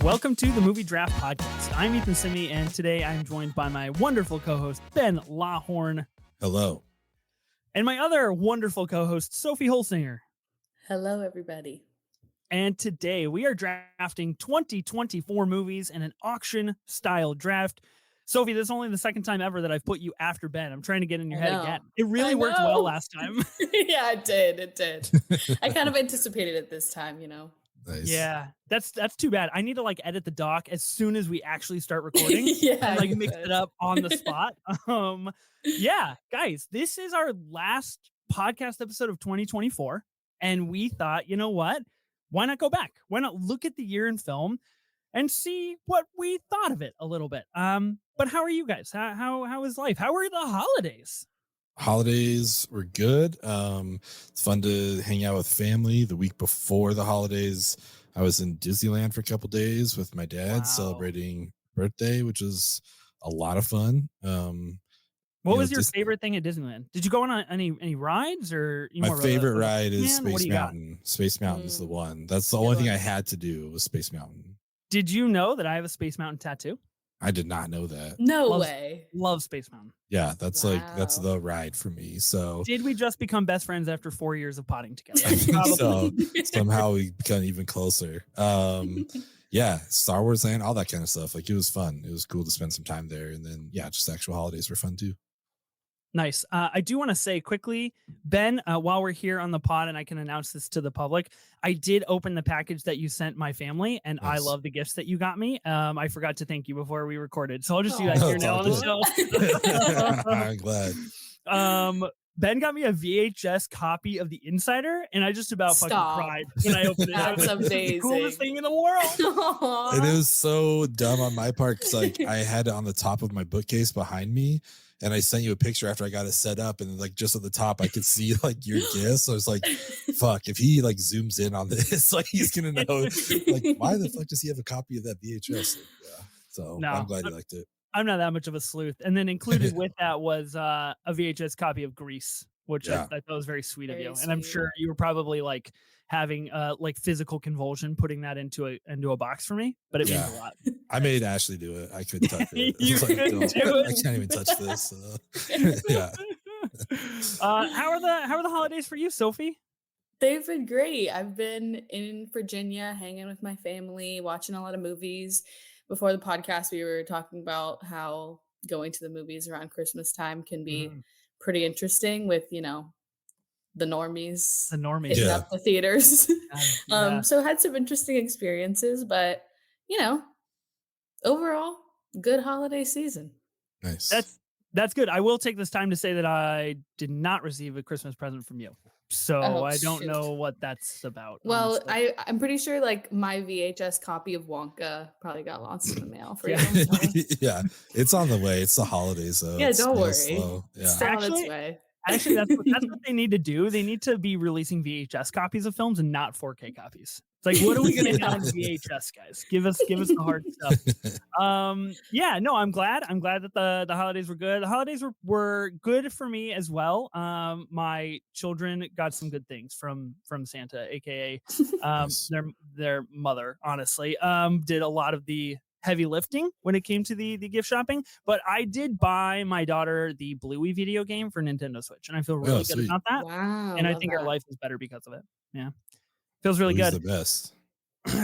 Welcome to the Movie Draft Podcast. I'm Ethan Simi, and today I'm joined by my wonderful co-host, Ben Lawhorn. Hello. And my other wonderful co-host, Sophie Holsinger. Hello, everybody. And today we are drafting 2024 movies in an auction-style draft. Sophie, this is only the second time ever that I've put you after Ben. I'm trying to get in your head again. It really worked well last time. Yeah, it did. I kind of anticipated it this time, you know. Nice. Yeah, that's too bad. I need to edit the doc as soon as we actually start recording. Yeah, and mix it up on the spot. Yeah, guys, this is our last podcast episode of 2024, and we thought, you know what? Why not go back? Why not look at the year in film and see what we thought of it a little bit? But how are you guys? How is life? How are the holidays? Holidays were good. It's fun to hang out with family. The week before the holidays, I was in Disneyland for a couple days with my dad celebrating birthday, which was a lot of fun. What was your favorite thing at Disneyland? Did you go on any rides or my favorite ride is Space Mountain. Space Mountain is the one. That's the only thing I had to do was Space Mountain. Did you know that I have a Space Mountain tattoo? I did not know that. No way. Love Space Mountain. Yeah, that's that's the ride for me. So did we just become best friends after 4 years of potting together? I think so. Somehow we become even closer. Yeah, Star Wars Land, all that kind of stuff. It was fun. It was cool to spend some time there. And then just actual holidays were fun too. Nice. I do want to say quickly, Ben, while we're here on the pod and I can announce this to the public, I did open the package that you sent my family and nice. I love the gifts that you got me. I forgot to thank you before we recorded. So I'll just do that here now on the show. I'm glad. Ben got me a VHS copy of The Insider, and I just about fucking cried when I opened it. That's amazing. The coolest thing in the world. It is so dumb on my part because I had it on the top of my bookcase behind me. And I sent you a picture after I got it set up, and just at the top, I could see your gifts. So I was like, "Fuck!" If he zooms in on this, he's gonna know. Why the fuck does he have a copy of that VHS? Yeah. So no, I'm glad you liked it. I'm not that much of a sleuth. And then included with that was a VHS copy of Grease, which I thought was very sweet of you. Sweet. And I'm sure you were probably having physical convulsion putting that into a box for me, but it means a lot. I made Ashley do it. I couldn't touch it. I can't even touch this. Yeah. How are the holidays for you, Sophie? They've been great. I've been in Virginia hanging with my family, watching a lot of movies. Before the podcast, we were talking about how going to the movies around Christmas time can be pretty interesting with, the normies hitting up the theaters. So I had some interesting experiences, but overall, good holiday season. Nice. That's good. I will take this time to say that I did not receive a Christmas present from you. So I don't know what that's about. Well, I'm pretty sure my VHS copy of Wonka probably got lost in the mail for you. Yeah, it's on the way. It's the holidays, though. Yeah, don't worry. Slow. Yeah. It's on its way. Actually, that's what they need to do. They need to be releasing VHS copies of films and not 4K copies. It's what are we going to hit on VHS, guys? Give us the hard stuff. I'm glad that the holidays were good. The holidays were good for me as well. My children got some good things from Santa, aka their mother, honestly. Did a lot of the heavy lifting when it came to the gift shopping, but I did buy my daughter the Bluey video game for Nintendo Switch, and I feel really good about that. Wow, and I think our life is better because of it. Yeah, feels really Bluey's good. The best.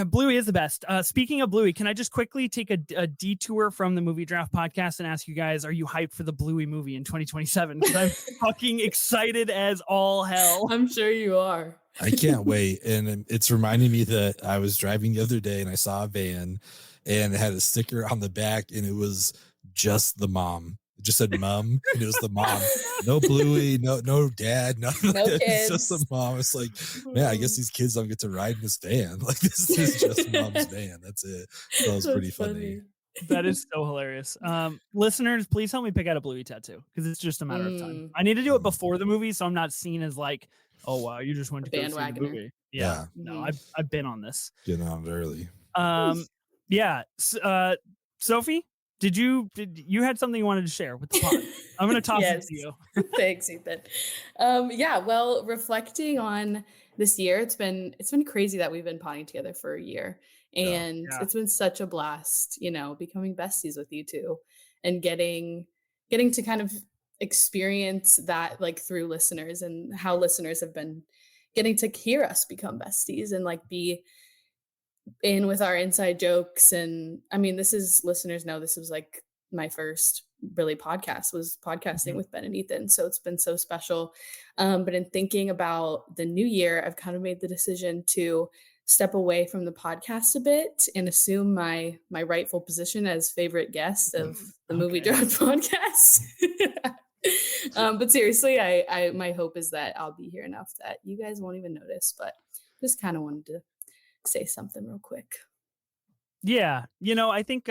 Bluey is the best. Speaking of Bluey, can I just quickly take a detour from the Movie Draft Podcast and ask you guys, are you hyped for the Bluey movie in 2027? Because I'm fucking excited as all hell. I'm sure you are. I can't wait. And it's reminding me that I was driving the other day and I saw a van and it had a sticker on the back and it was just the mom. It just said mom and it was the mom. No Bluey, no dad, no kids. It's just the mom. It's man, I guess these kids don't get to ride in this van. This is just mom's van. That's it. That was pretty funny. That is so hilarious. Listeners, please help me pick out a Bluey tattoo because it's just a matter of time. I need to do it before the movie so I'm not seen as oh wow, you just went to go see the movie. Yeah. No, I've been on this. Getting on it early. Sophie, did you had something you wanted to share with the pod? I'm going to toss it to you. Thanks, Ethan. Well, reflecting on this year, it's been crazy that we've been potting together for a year. Yeah. And Yeah. it's been such a blast, becoming besties with you two and getting to kind of experience that like through listeners and how listeners have been getting to hear us become besties and like be in with our inside jokes. And I mean, this is listeners know this was like my first really podcast was podcasting Mhm. with Ben and Ethan. So it's been so special. But in thinking about the new year, I've kind of made the decision to step away from the podcast a bit and assume my rightful position as favorite guest of the Movie Okay. Draft podcast. But seriously, I my hope is that I'll be here enough that you guys won't even notice. But just kind of wanted to say something real quick. Yeah. I think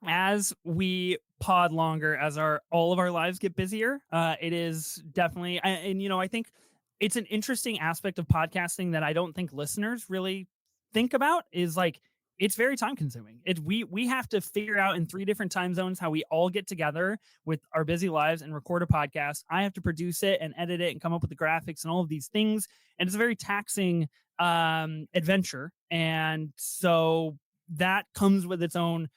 as we pod longer, as all of our lives get busier, it is definitely and I think it's an interesting aspect of podcasting that I don't think listeners really think about is like it's very time consuming. We have to figure out in 3 different time zones how we all get together with our busy lives and record a podcast. I have to produce it and edit it and come up with the graphics and all of these things, and it's a very taxing adventure. And so that comes with its own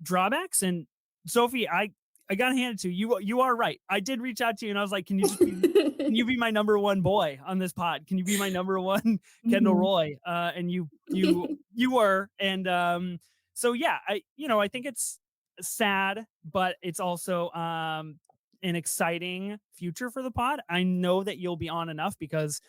drawbacks. And Sophie, I gotta hand it to you. You are right. I did reach out to you and I was like, can you be my number one boy on this pod? Can you be my number one Kendall Roy? And you were. And so yeah, I think it's sad, but it's also an exciting future for the pod. I know that you'll be on enough because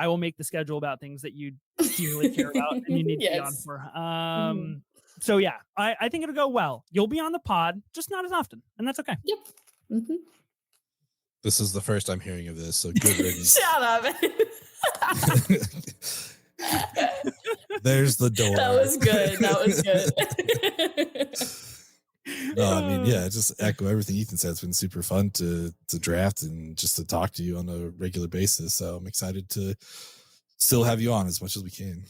I will make the schedule about things that you dearly care about and you need to be on Yes. for. Mhm. So yeah, I think it'll go well. You'll be on the pod, just not as often, and that's okay. Yep. Mhm. This is the first I'm hearing of this, so good riddance. Shut up. There's the door. That was good. That was good. No, I mean, yeah, just echo everything Ethan said. It's been super fun to draft and just to talk to you on a regular basis. So I'm excited to still have you on as much as we can.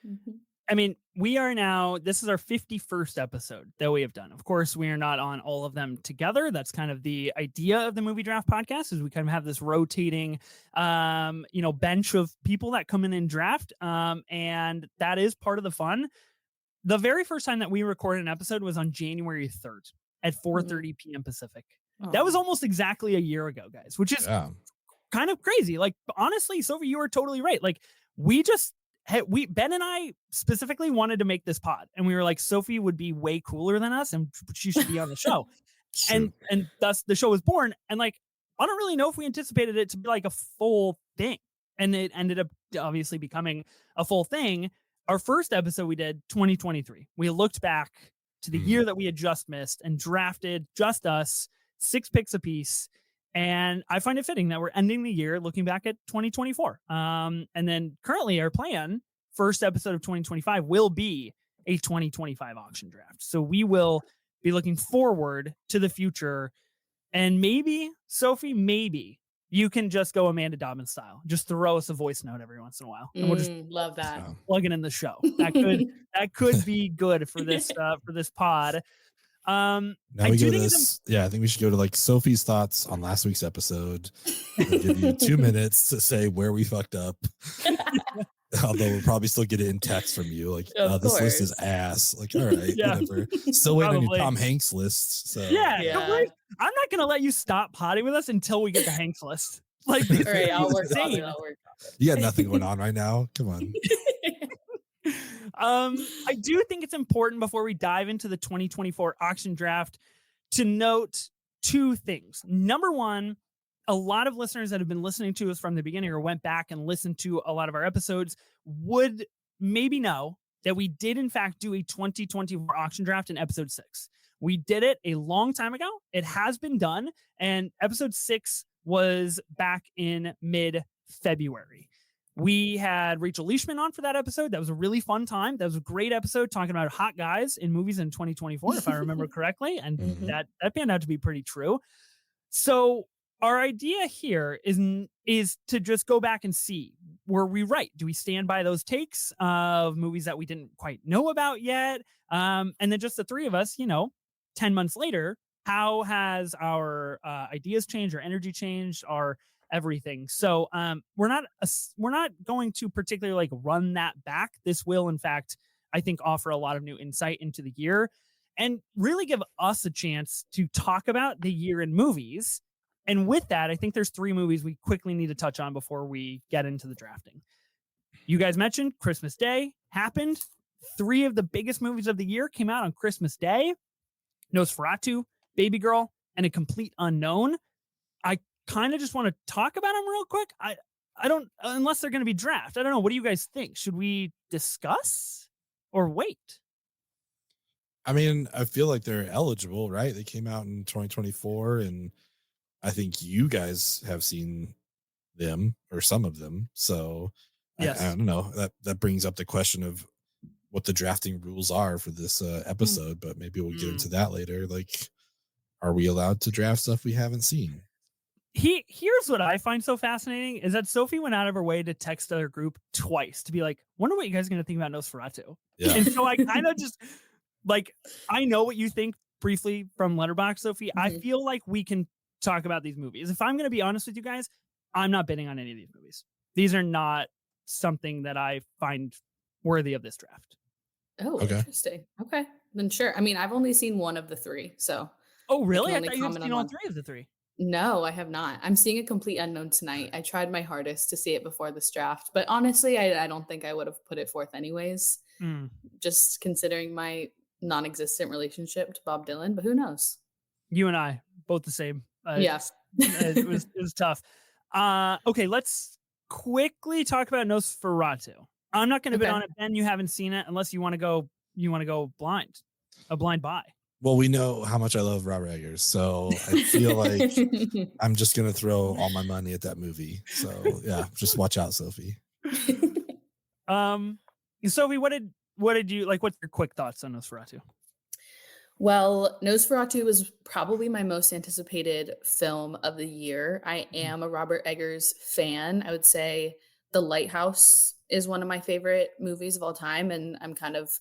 Mhm. I mean, this is our 51st episode that we have done. Of course, we are not on all of them together. That's kind of the idea of the Movie Draft podcast is we kind of have this rotating, bench of people that come in and draft. And that is part of the fun. The very first time that we recorded an episode was on January 3rd at 4:30 p.m. Pacific. That was almost exactly a year ago, guys, which is kind of crazy. Like, honestly, Sophie, you were totally right. Like, Ben and I specifically wanted to make this pod, and we were like, Sophie would be way cooler than us, and she should be on the show. and thus the show was born. And like, I don't really know if we anticipated it to be like a full thing, and it ended up obviously becoming a full thing. Our first episode we did 2023. We looked back to the year that we had just missed and drafted just us 6 picks apiece. And I find it fitting that we're ending the year looking back at 2024. And then currently our plan, first episode of 2025, will be a 2025 auction draft. So we will be looking forward to the future. And maybe, Sophie, maybe you can just go Amanda Dobbins style. Just throw us a voice note every once in a while. And we'll just love that. plug it in the show. That could be good for this pod. Now we go to this. Yeah, I think we should go to like Sophie's thoughts on last week's episode. We'll give you 2 minutes to say where we fucked up. Although we'll probably still get it in text from you, like this list is ass. Like, all right, whatever. Still waiting on your Tom Hanks list. So yeah. I'm not gonna let you stop potting with us until we get the Hanks list. Like, all right, I'll work on it. You got nothing going on right now. Come on. I do think it's important before we dive into the 2024 auction draft to note 2 things. Number one, a lot of listeners that have been listening to us from the beginning or went back and listened to a lot of our episodes would maybe know that we did in fact do a 2024 auction draft in episode 6. We did it a long time ago. It has been done. And episode 6 was back in mid-February. We had Rachel Leishman on for that episode. That was a really fun time. That was a great episode talking about hot guys in movies in 2024, if I remember correctly. And that panned out to be pretty true. So our idea here is to just go back and see, were we right? Do we stand by those takes of movies that we didn't quite know about yet? And then just the 3 of us, 10 months later, how has our ideas changed, our energy changed, our everything? So we're not going to particularly like run that back. This will in fact I think offer a lot of new insight into the year and really give us a chance to talk about the year in movies. And with that, I think there's 3 movies we quickly need to touch on before we get into the drafting. You guys mentioned Christmas Day happened. 3 of the biggest movies of the year came out on Christmas Day: Nosferatu, Baby Girl, and A Complete Unknown. I kind of just want to talk about them real quick. I don't, unless they're going to be draft. I don't know. What do you guys think? Should we discuss or wait? I mean, I feel like they're eligible, right? They came out in 2024, and I think you guys have seen them or some of them. So Yes. I don't know. That brings up the question of what the drafting rules are for this episode, but maybe we'll get into that later. Like, are we allowed to draft stuff we haven't seen? Here's what I find so fascinating is that Sophie went out of her way to text our group twice to be like, wonder what you guys are going to think about Nosferatu. Yeah. And so I kind of just like, I know what you think briefly from Letterboxd, Sophie. I feel like we can talk about these movies. If I'm going to be honest with you guys, I'm not bidding on any of these movies. These are not something that I find worthy of this draft. Oh, Okay. Interesting. Okay, then sure. I mean, I've only seen one of the 3, so. Oh, really? I only thought you had comment seen on all one. 3 of the 3. No, I have not. I'm seeing A Complete Unknown tonight. I tried my hardest to see it before this draft, but honestly, I don't think I would have put it forth anyways, just considering my non-existent relationship to Bob Dylan, but who knows? You and I, both the same. Yeah. It was tough. Okay, let's quickly talk about Nosferatu. I'm not going to bid on it, Ben. You haven't seen it unless you want to go blind, a blind buy. Well, we know how much I love Robert Eggers, so I feel like I'm just gonna throw all my money at that movie. So yeah, just watch out, Sophie. Sophie, what did you like? What's your quick thoughts on Nosferatu? Well, Nosferatu was probably my most anticipated film of the year. I am a Robert Eggers fan. I would say The Lighthouse is one of my favorite movies of all time, and I'm kind of,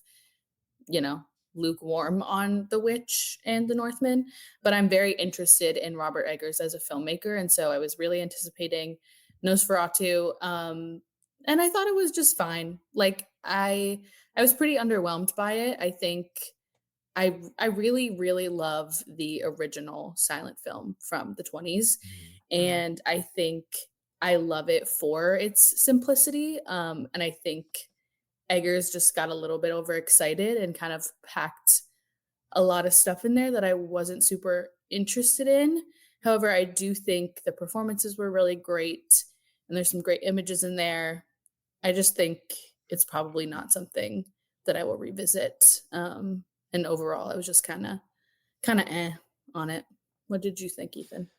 lukewarm on The Witch and The Northman, but I'm very interested in Robert Eggers as a filmmaker, and so I was really anticipating Nosferatu, and I thought it was just fine. Like I was pretty underwhelmed by it. I think I really, really love the original silent film from the 20s, and I think I love it for its simplicity, and I think Eggers just got a little bit overexcited and kind of packed a lot of stuff in there that I wasn't super interested in. However, I do think the performances were really great and there's some great images in there. I just think it's probably not something that I will revisit. And overall, I was just kind of on it. What did you think, Ethan?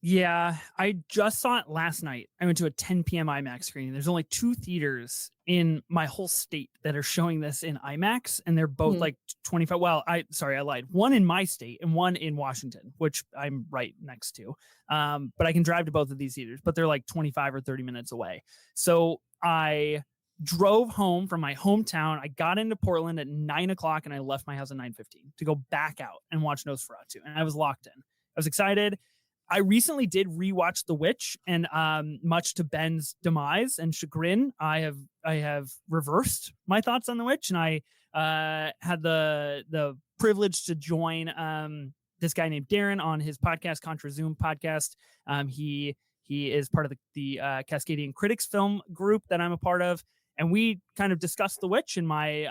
Yeah, I just saw it last night. I went to a 10 p.m. IMAX screening. There's only 2 theaters in my whole state that are showing this in IMAX, and they're both like 25. Well, I lied. One in my state and one in Washington, which I'm right next to. But I can drive to both of these theaters, but they're like 25 or 30 minutes away. So I drove home from my hometown. I got into Portland at 9:00 and I left my house at 9:15 to go back out and watch Nosferatu. And I was locked in. I was excited. I recently did rewatch The Witch, and much to Ben's demise and chagrin, I have reversed my thoughts on The Witch, and I had the privilege to join this guy named Darren on his podcast, Contra Zoom podcast. He is part of the Cascadian Critics film group that I'm a part of, and we kind of discussed The Witch and my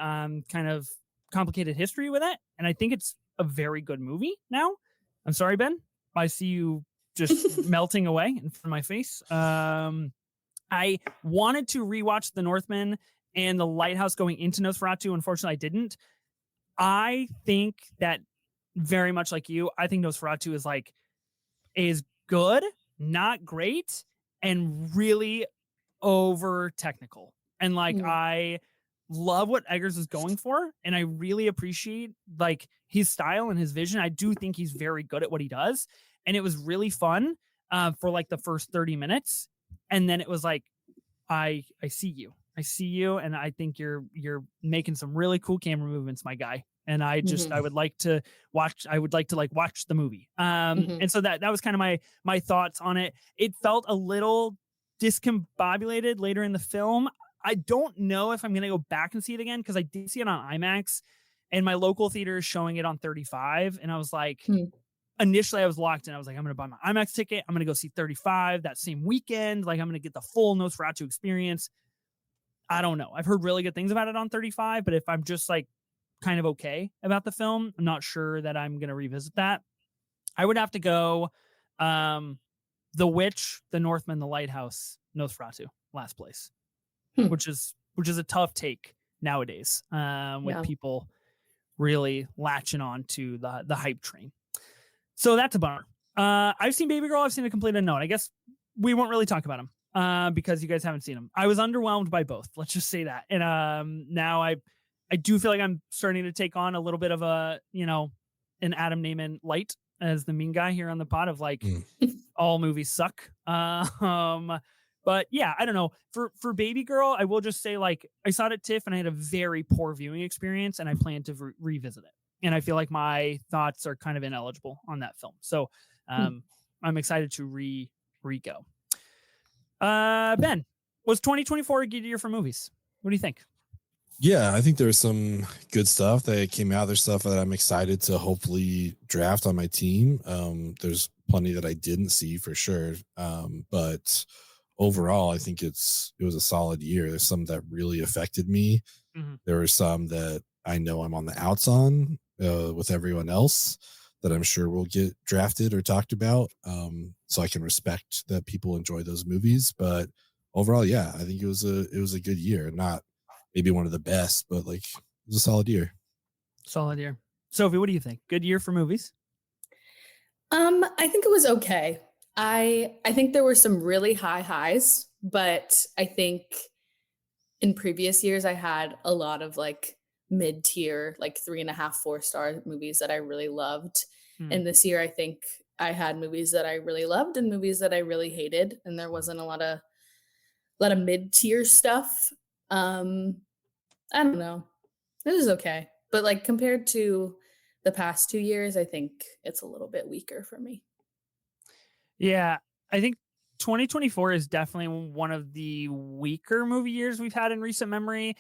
kind of complicated history with it, and I think it's a very good movie now. I'm sorry, Ben. I see you just melting away in front of my face. I wanted to rewatch The Northman and The Lighthouse going into Nosferatu. Unfortunately, I didn't. I think that very much like you, I think Nosferatu is good, not great, and really over technical. And I love what Eggers is going for, and I really appreciate his style and his vision. I do think he's very good at what he does, and it was really fun for the first 30 minutes, and then it was I see you, and I think you're making some really cool camera movements, my guy. And I would like to watch the movie. And so that was kind of my thoughts on it. It felt a little discombobulated later in the film. I don't know if I'm going to go back and see it again because I did see it on IMAX and my local theater is showing it on 35. And I was like, initially I was locked in. I was like, I'm going to buy my IMAX ticket. I'm going to go see 35 that same weekend. Like I'm going to get the full Nosferatu experience. I don't know. I've heard really good things about it on 35, but if I'm just like kind of okay about the film, I'm not sure that I'm going to revisit that. I would have to go The Witch, The Northman, The Lighthouse, Nosferatu, last place, which is a tough take nowadays with people really latching on to the hype train. So that's a bummer. I've seen Baby Girl. I've seen A Complete Unknown. I guess we won't really talk about them because you guys haven't seen them. I was underwhelmed by both. Let's just say that. And now I do feel like I'm starting to take on a little bit of a, an Adam Naiman light as the mean guy here on the pod of like all movies suck. But yeah, I don't know. For Baby Girl, I will just say like I saw it at TIFF and I had a very poor viewing experience and I plan to revisit it. And I feel like my thoughts are kind of ineligible on that film. So I'm excited to re-go. Ben, was 2024 a good year for movies? What do you think? Yeah, I think there's some good stuff that came out. There's stuff that I'm excited to hopefully draft on my team. There's plenty that I didn't see for sure. But overall, I think it was a solid year. There's some that really affected me. There were some that I know I'm on the outs on with everyone else that I'm sure will get drafted or talked about. So I can respect that people enjoy those movies. But overall, yeah, I think it was a good year. Not maybe one of the best, but like it was a solid year. Solid year. Sophie, what do you think? Good year for movies? I think it was okay. I think there were some really high highs, but I think in previous years I had a lot of like mid-tier, like 3.5, 4-star movies that I really loved. And this year I think I had movies that I really loved and movies that I really hated, and there wasn't a lot of mid-tier stuff. I don't know. It was okay. But like compared to the past 2 years, I think it's a little bit weaker for me. Yeah, I think 2024 is definitely one of the weaker movie years we've had in recent memory.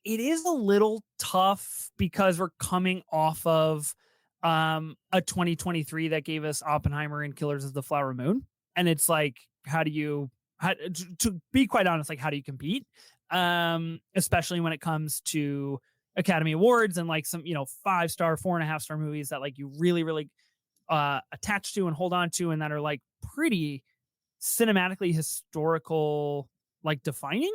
It is a little tough because we're coming off of a 2023 that gave us Oppenheimer and Killers of the Flower Moon. And it's like, to be quite honest, like how do you compete? Especially when it comes to Academy Awards and like some, 5-star, 4.5-star movies that like you really, really attached to and hold on to, and that are like pretty cinematically historical, like defining.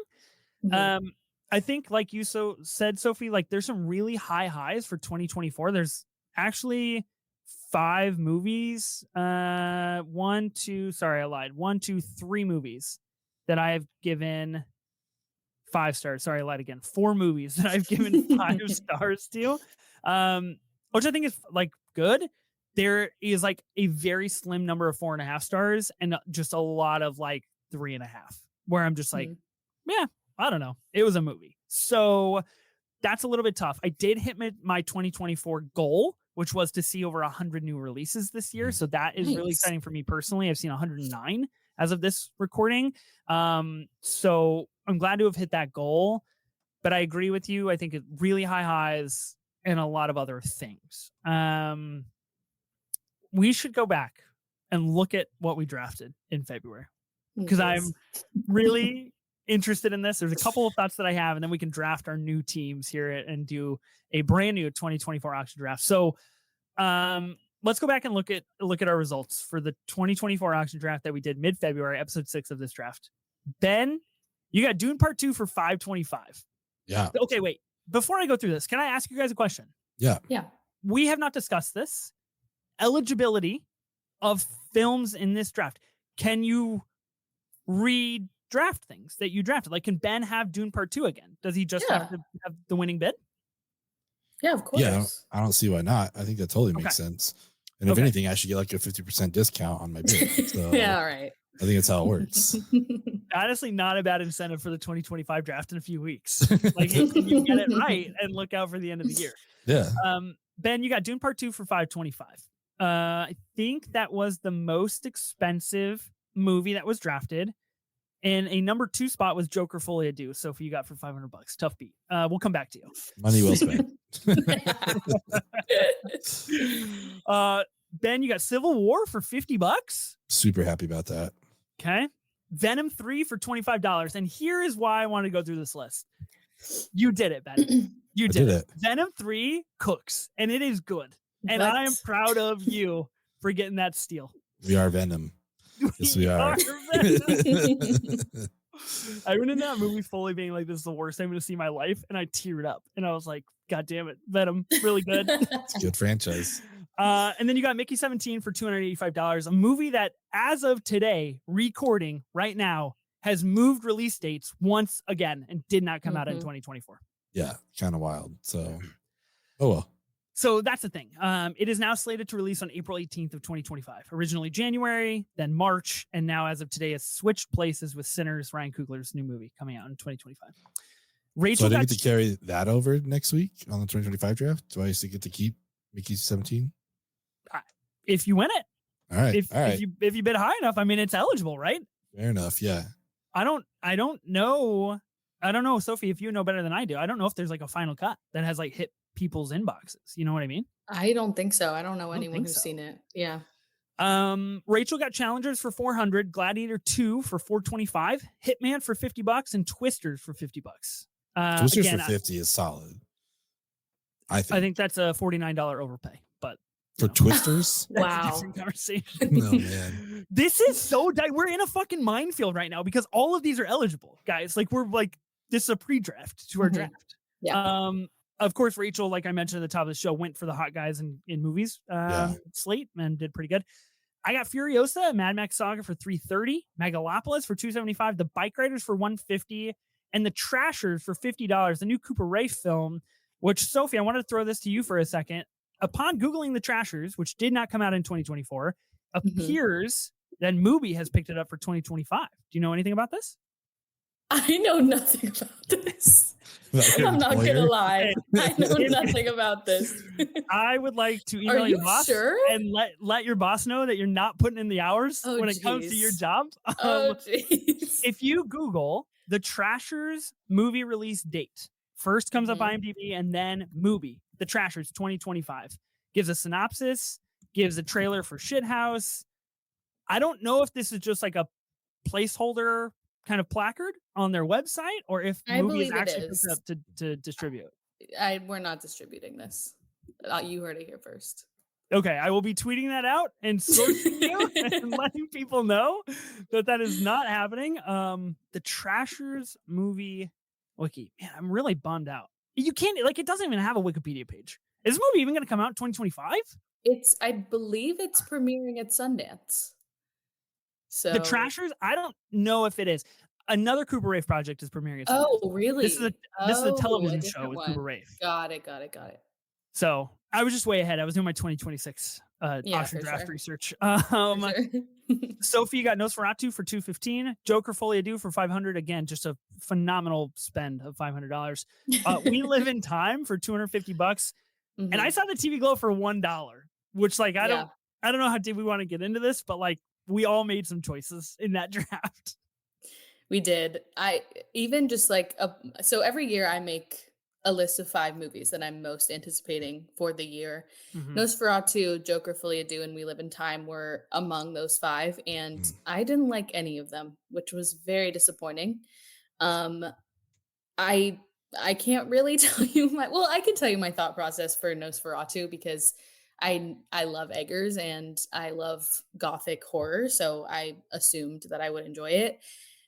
I think like you said, Sophie, like there's some really high highs for 2024. There's actually 5 movies. 3 movies that I have given 5 stars. Sorry, I lied again. 4 movies that I've given 5 stars to, which I think is like good. There is like a very slim number of 4.5 stars and just a lot of like 3.5, where I'm just like, yeah, I don't know. It was a movie. So that's a little bit tough. I did hit my 2024 goal, which was to see over 100 new releases this year. So that is really exciting for me personally. I've seen 109 as of this recording. So I'm glad to have hit that goal, but I agree with you. I think it really high highs and a lot of other things. We should go back and look at what we drafted in February, because I'm really interested in this. There's a couple of thoughts that I have, and then we can draft our new teams here and do a brand new 2024 auction draft. So let's go back and look at our results for the 2024 auction draft that we did mid-February, episode 6 of this draft. Ben, you got Dune Part 2 for 525. Yeah. Okay, wait. Before I go through this, can I ask you guys a question? Yeah. We have not discussed this. Eligibility of films in this draft. Can you redraft things that you drafted? Like, can Ben have Dune Part 2 again? Does he just have to have the winning bid? Yeah, of course. Yeah, I don't see why not. I think that totally makes sense. And if anything, I should get like a 50% discount on my bid. So yeah, all right. I think that's how it works. Honestly, not a bad incentive for the 2025 draft in a few weeks. Like, you get it right and look out for the end of the year. Yeah. Ben, you got Dune Part 2 for 525. I think that was the most expensive movie that was drafted. And a number 2 spot was Joker Folie à Deux. Sophie, you got for $500. Tough beat. We'll come back to you. Money well spent. Ben, you got Civil War for $50. Super happy about that. Okay. Venom 3 for $25. And here is why I want to go through this list. You did it, Ben. You did it. Venom 3 cooks, and it is good. And I am proud of you for getting that steal. We are Venom. Yes, we are. I went in that movie fully being like, this is the worst I'm going to see in my life. And I teared up. And I was like, God damn it. Venom, really good. It's a good franchise. And then you got Mickey 17 for $285. A movie that, as of today, recording right now, has moved release dates once again and did not come out in 2024. Yeah, kind of wild. So, oh well. So that's the thing. It is now slated to release on April 18th of 2025. Originally January, then March, and now as of today, has switched places with Sinners, Ryan Coogler's new movie coming out in 2025. Rachel, so I didn't get to carry that over next week on the 2025 draft. Do I still get to keep Mickey 17? If you win it. All right. If you bid high enough, I mean, it's eligible, right? Fair enough. Yeah. I don't know. I don't know, Sophie, if you know better than I do. I don't know if there's like a final cut that has like hit people's inboxes. You know what I mean? I don't think so. I don't know anyone who's seen it. Yeah. Rachel got Challengers for $400, Gladiator 2 for $425, Hitman for $50, and Twisters for $50. Twisters for $50 is solid. I think that's a $49 overpay, but for Twisters. Wow. Different conversation. No, man. This is so we're in a fucking minefield right now because all of these are eligible, guys. Like we're like, this is a pre-draft to our draft. Yeah. Of course, Rachel, like I mentioned at the top of the show, went for the hot guys in movies slate and did pretty good. I got Furiosa and Mad Max Saga for $330, Megalopolis for $275, The Bike Riders for $150, and The Trashers for $50. The new Cooper Ray film, which, Sophie, I wanted to throw this to you for a second. Upon Googling The Trashers, which did not come out in 2024, appears that Mubi has picked it up for 2025. Do you know anything about this? I know nothing about this. I'm not going to lie. I know nothing about this. I would like to email your boss and let your boss know that you're not putting in the hours when it comes to your job. If you Google The Trashers movie release date, first comes up IMDb and then Mubi, The Trashers 2025. Gives a synopsis, gives a trailer for Shithouse. I don't know if this is just like a placeholder kind of placard on their website or if movies actually picked up to distribute. We're not distributing this. You heard it here first. Okay, I will be tweeting that out and sourcing you and letting people know that is not happening. The Trashers movie wiki. Man, I'm really bummed out. You can't, like, it doesn't even have a Wikipedia page. Is this movie even going to come out in 2025? I believe it's premiering at Sundance. So The Trashers, I don't know if it is. Another Cooper Rafe project is premiering at Sundance. Oh, really? This is a television show with Cooper Rafe. Got it. So I was just way ahead. I was doing my 2026 auction draft research. Sophie got Nosferatu for $215, Joker Folie à Deux for $500. Again, just a phenomenal spend of $500. We Live in Time for $250, and I saw the TV Glow for $1, which like I don't know how deep we want to get into this, but like we all made some choices in that draft. We did. I even just like so every year I make a list of 5 movies that I'm most anticipating for the year. Nosferatu, Joker Folie à Deux, and We Live in Time were among those 5, and I didn't like any of them, which was very disappointing. I can't really tell you I can tell you my thought process for Nosferatu because I love Eggers and I love gothic horror, so I assumed that I would enjoy it.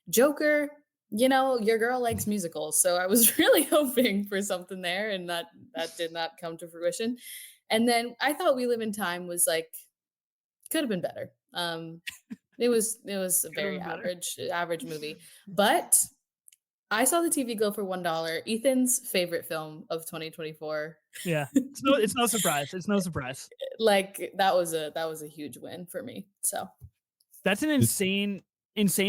Joker, you know, your girl likes musicals, so I was really hoping for something there, and that did not come to fruition. And then I thought We Live in Time was like could have been better. It was a very average movie, but I saw the TV Glow for $1. Ethan's favorite film of 2024. Yeah, it's no surprise. It's no surprise. Like that was a huge win for me. So that's an insane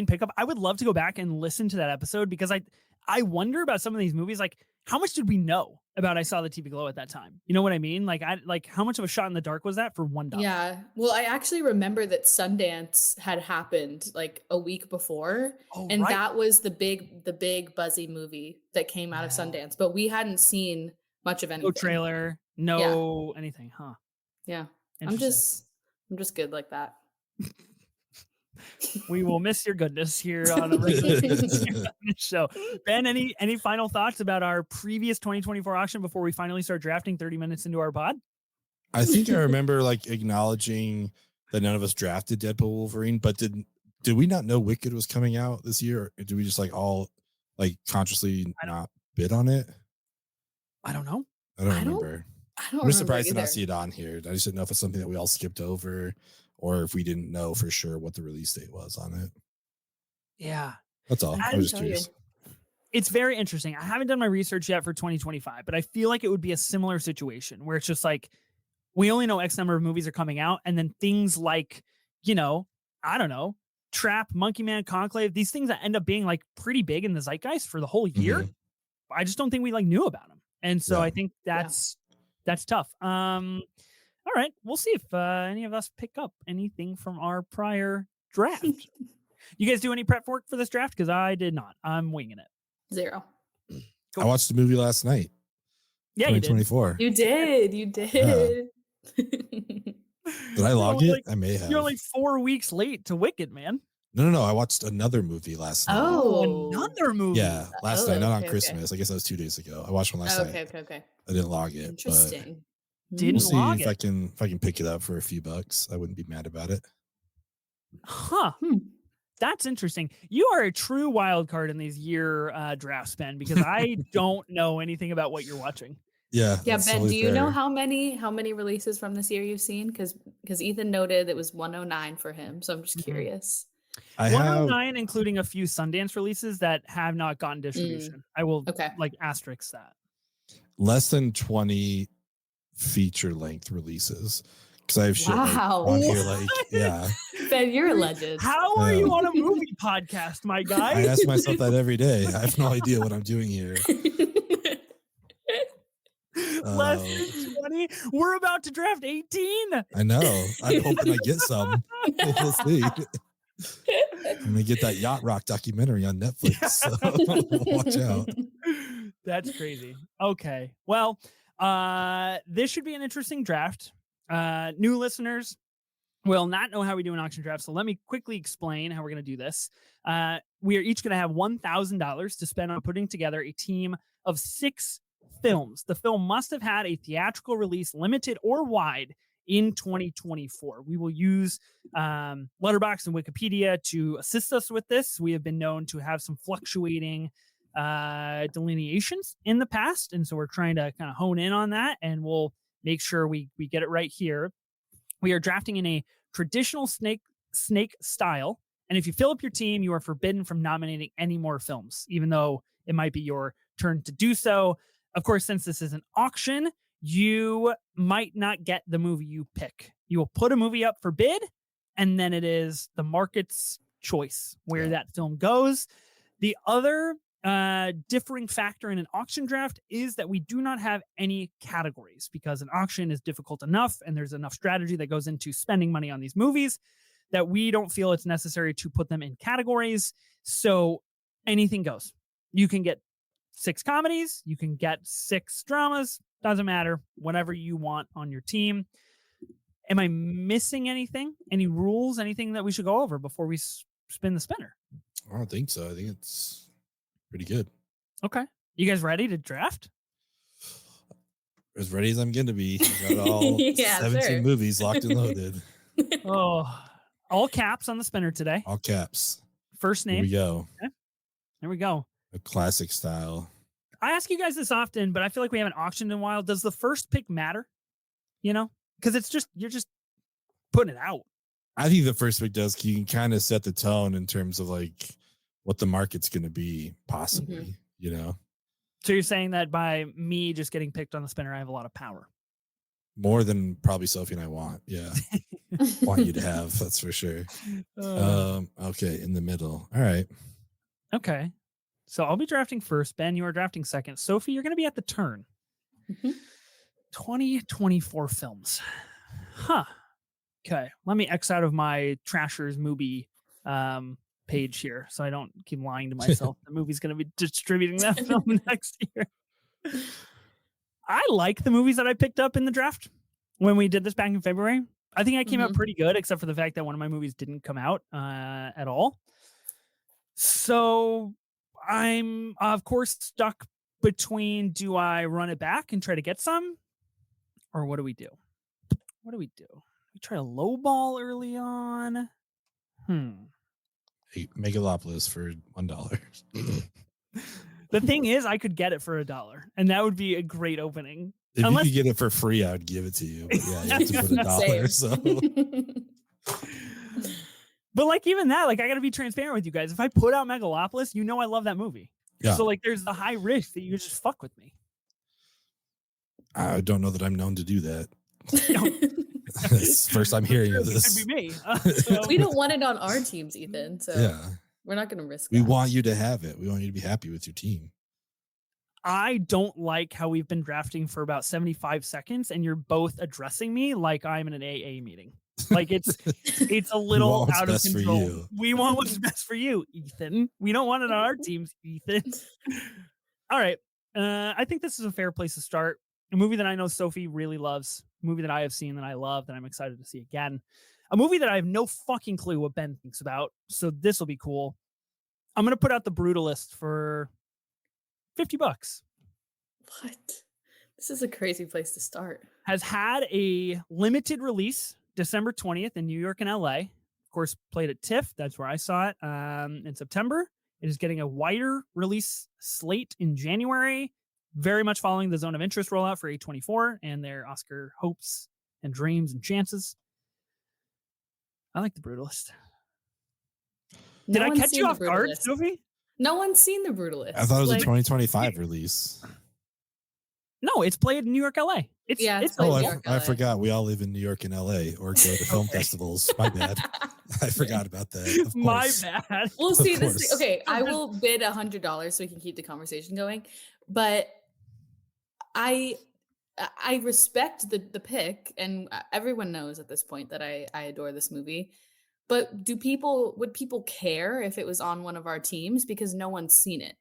pickup. I would love to go back and listen to that episode because I wonder about some of these movies. Like how much did we know about I Saw the TV Glow at that time? You know what I mean? Like how much of a shot in the dark was that for $1? Yeah. Well, I actually remember that Sundance had happened like a week before, Oh, and right. that was the big buzzy movie that came out of Sundance, but we hadn't seen much of anything. No trailer, no anything, huh? Yeah. I'm Interesting. just good like that. We will miss your goodness here on a regular show. Ben, any final thoughts about our previous 2024 auction before we finally start drafting 30 minutes into our pod? I think I remember like acknowledging that none of us drafted Deadpool Wolverine, but did we not know Wicked was coming out this year? Or did we just like all like consciously not bid on it? I don't know. I don't remember. I'm just surprised to not see it on here. I just didn't know if it's something that we all skipped over or if we didn't know for sure what the release date was on it. Yeah. That's all. I was just curious. It's very interesting. I haven't done my research yet for 2025, but I feel like it would be a similar situation where it's just like, we only know X number of movies are coming out. And then things like, you know, I don't know, Trap, Monkey Man, Conclave, these things that end up being like pretty big in the zeitgeist for the whole year. Mm-hmm. I just don't think we like knew about them. And so I think that's tough. All right. We'll see if any of us pick up anything from our prior draft. You guys do any prep work for this draft? Because I did not. I'm winging it. 0. Cool. I watched the movie last night. Yeah, 2024. You did. You did. Did I log it? I may have. You're like 4 weeks late to Wicked, man. No. I watched another movie last night. Oh, another movie. Yeah, last night, not on Christmas. I guess that was 2 days ago. I watched one last night. Okay. I didn't log it. Interesting. Didn't we'll see log if it. I can pick it up for a few bucks. I wouldn't be mad about it. Huh. That's interesting. You are a true wild card in these year drafts, Ben, because I don't know anything about what you're watching. Yeah. Ben, do you know how many releases from this year you've seen? Because Ethan noted it was 109 for him. So I'm just curious. 109, including a few Sundance releases that have not gotten distribution. I will like asterisk that. Less than 20 feature length releases. Because I have shit on here, like, Ben, you're a legend. How are you on a movie podcast, my guy? I ask myself that every day. I have no idea what I'm doing here. Less than 20. We're about to draft 18. I know. I'm hoping I get some. We'll see. I'm gonna get that Yacht Rock documentary on Netflix. So watch out. That's crazy. Okay. Well, this should be an interesting draft. New listeners will not know how we do an auction draft. So let me quickly explain how we're going to do this. We are each going to have $1,000 to spend on putting together a team of 6 films. The film must have had a theatrical release, limited or wide, in 2024. We will use Letterboxd and Wikipedia to assist us with this. We have been known to have some fluctuating delineations in the past. And so we're trying to kind of hone in on that, and we'll make sure we get it right here. We are drafting in a traditional snake style. And if you fill up your team, you are forbidden from nominating any more films, even though it might be your turn to do so. Of course, since this is an auction, you might not get the movie you pick. You will put a movie up for bid, and then it is the market's choice where that film goes. The other differing factor in an auction draft is that we do not have any categories, because an auction is difficult enough and there's enough strategy that goes into spending money on these movies that we don't feel it's necessary to put them in categories. So anything goes. You can get 6 comedies, you can get 6 dramas, doesn't matter, whatever you want on your team. Am I missing anything? Any rules? Anything that we should go over before we spin the spinner? I don't think so. I think it's pretty good. Okay. You guys ready to draft? As ready as I'm going to be. I got all 17 movies locked and loaded. All caps on the spinner today. All caps. First name. Here we go. Okay. There we go. A classic style. I ask you guys this often, but I feel like we haven't auctioned in a while. Does the first pick matter? You know? Because you're just putting it out. I think the first pick does. You can kind of set the tone in terms of like what the market's going to be, possibly, you know? So you're saying that by me just getting picked on the spinner, I have a lot of power? More than probably Sophie and I want. Yeah. Want you to have, that's for sure. Okay. In the middle. All right. Okay. So I'll be drafting first. Ben, you are drafting second. Sophie, you're going to be at the turn. 2024 films. Huh. Okay. Let me X out of my Trashers movie page here so I don't keep lying to myself. The movie's going to be distributing that film next year. I like the movies that I picked up in the draft when we did this back in February. I think I came out pretty good, except for the fact that one of my movies didn't come out at all. So I'm, of course, stuck between do I run it back and try to get some, or what do we do? What do? We try to lowball early on. Hey, Megalopolis for $1. The thing is, I could get it for $1, and that would be a great opening. If you could get it for free, I would give it to you. But yeah, you have to put $1. So. But like even that, like I got to be transparent with you guys. If I put out Megalopolis, you know I love that movie. Yeah. So like there's the high risk that you just fuck with me. I don't know that I'm known to do that. It's first I'm hearing of this. It could be me. We don't want it on our teams, Ethan. So yeah, we're not going to risk it. We want you to have it. We want you to be happy with your team. I don't like how we've been drafting for about 75 seconds and you're both addressing me like I'm in an AA meeting. Like it's a little out of control. We want what's best for you, Ethan. We don't want it on our teams, Ethan. All right. I think this is a fair place to start. A movie that I know Sophie really loves. A movie that I have seen that I love, that I'm excited to see again. A movie that I have no fucking clue what Ben thinks about. So this will be cool. I'm going to put out The Brutalist for $50. What? This is a crazy place to start. Has had a limited release December 20th in New York and LA. Of course, played at TIFF. That's where I saw it in September. It is getting a wider release slate in January, very much following the Zone of Interest rollout for A24 and their Oscar hopes and dreams and chances. I like The Brutalist. Did I catch you off guard, Sophie? No one's seen The Brutalist. I thought it was a 2025 release. No, it's played in New York, LA. I forgot. We all live in New York and LA or go to film festivals. My bad. I forgot about that. My bad. We'll see this. Okay, I will bid $100 so we can keep the conversation going. But I respect the pick, and everyone knows at this point that I adore this movie. But would people care if it was on one of our teams because no one's seen it?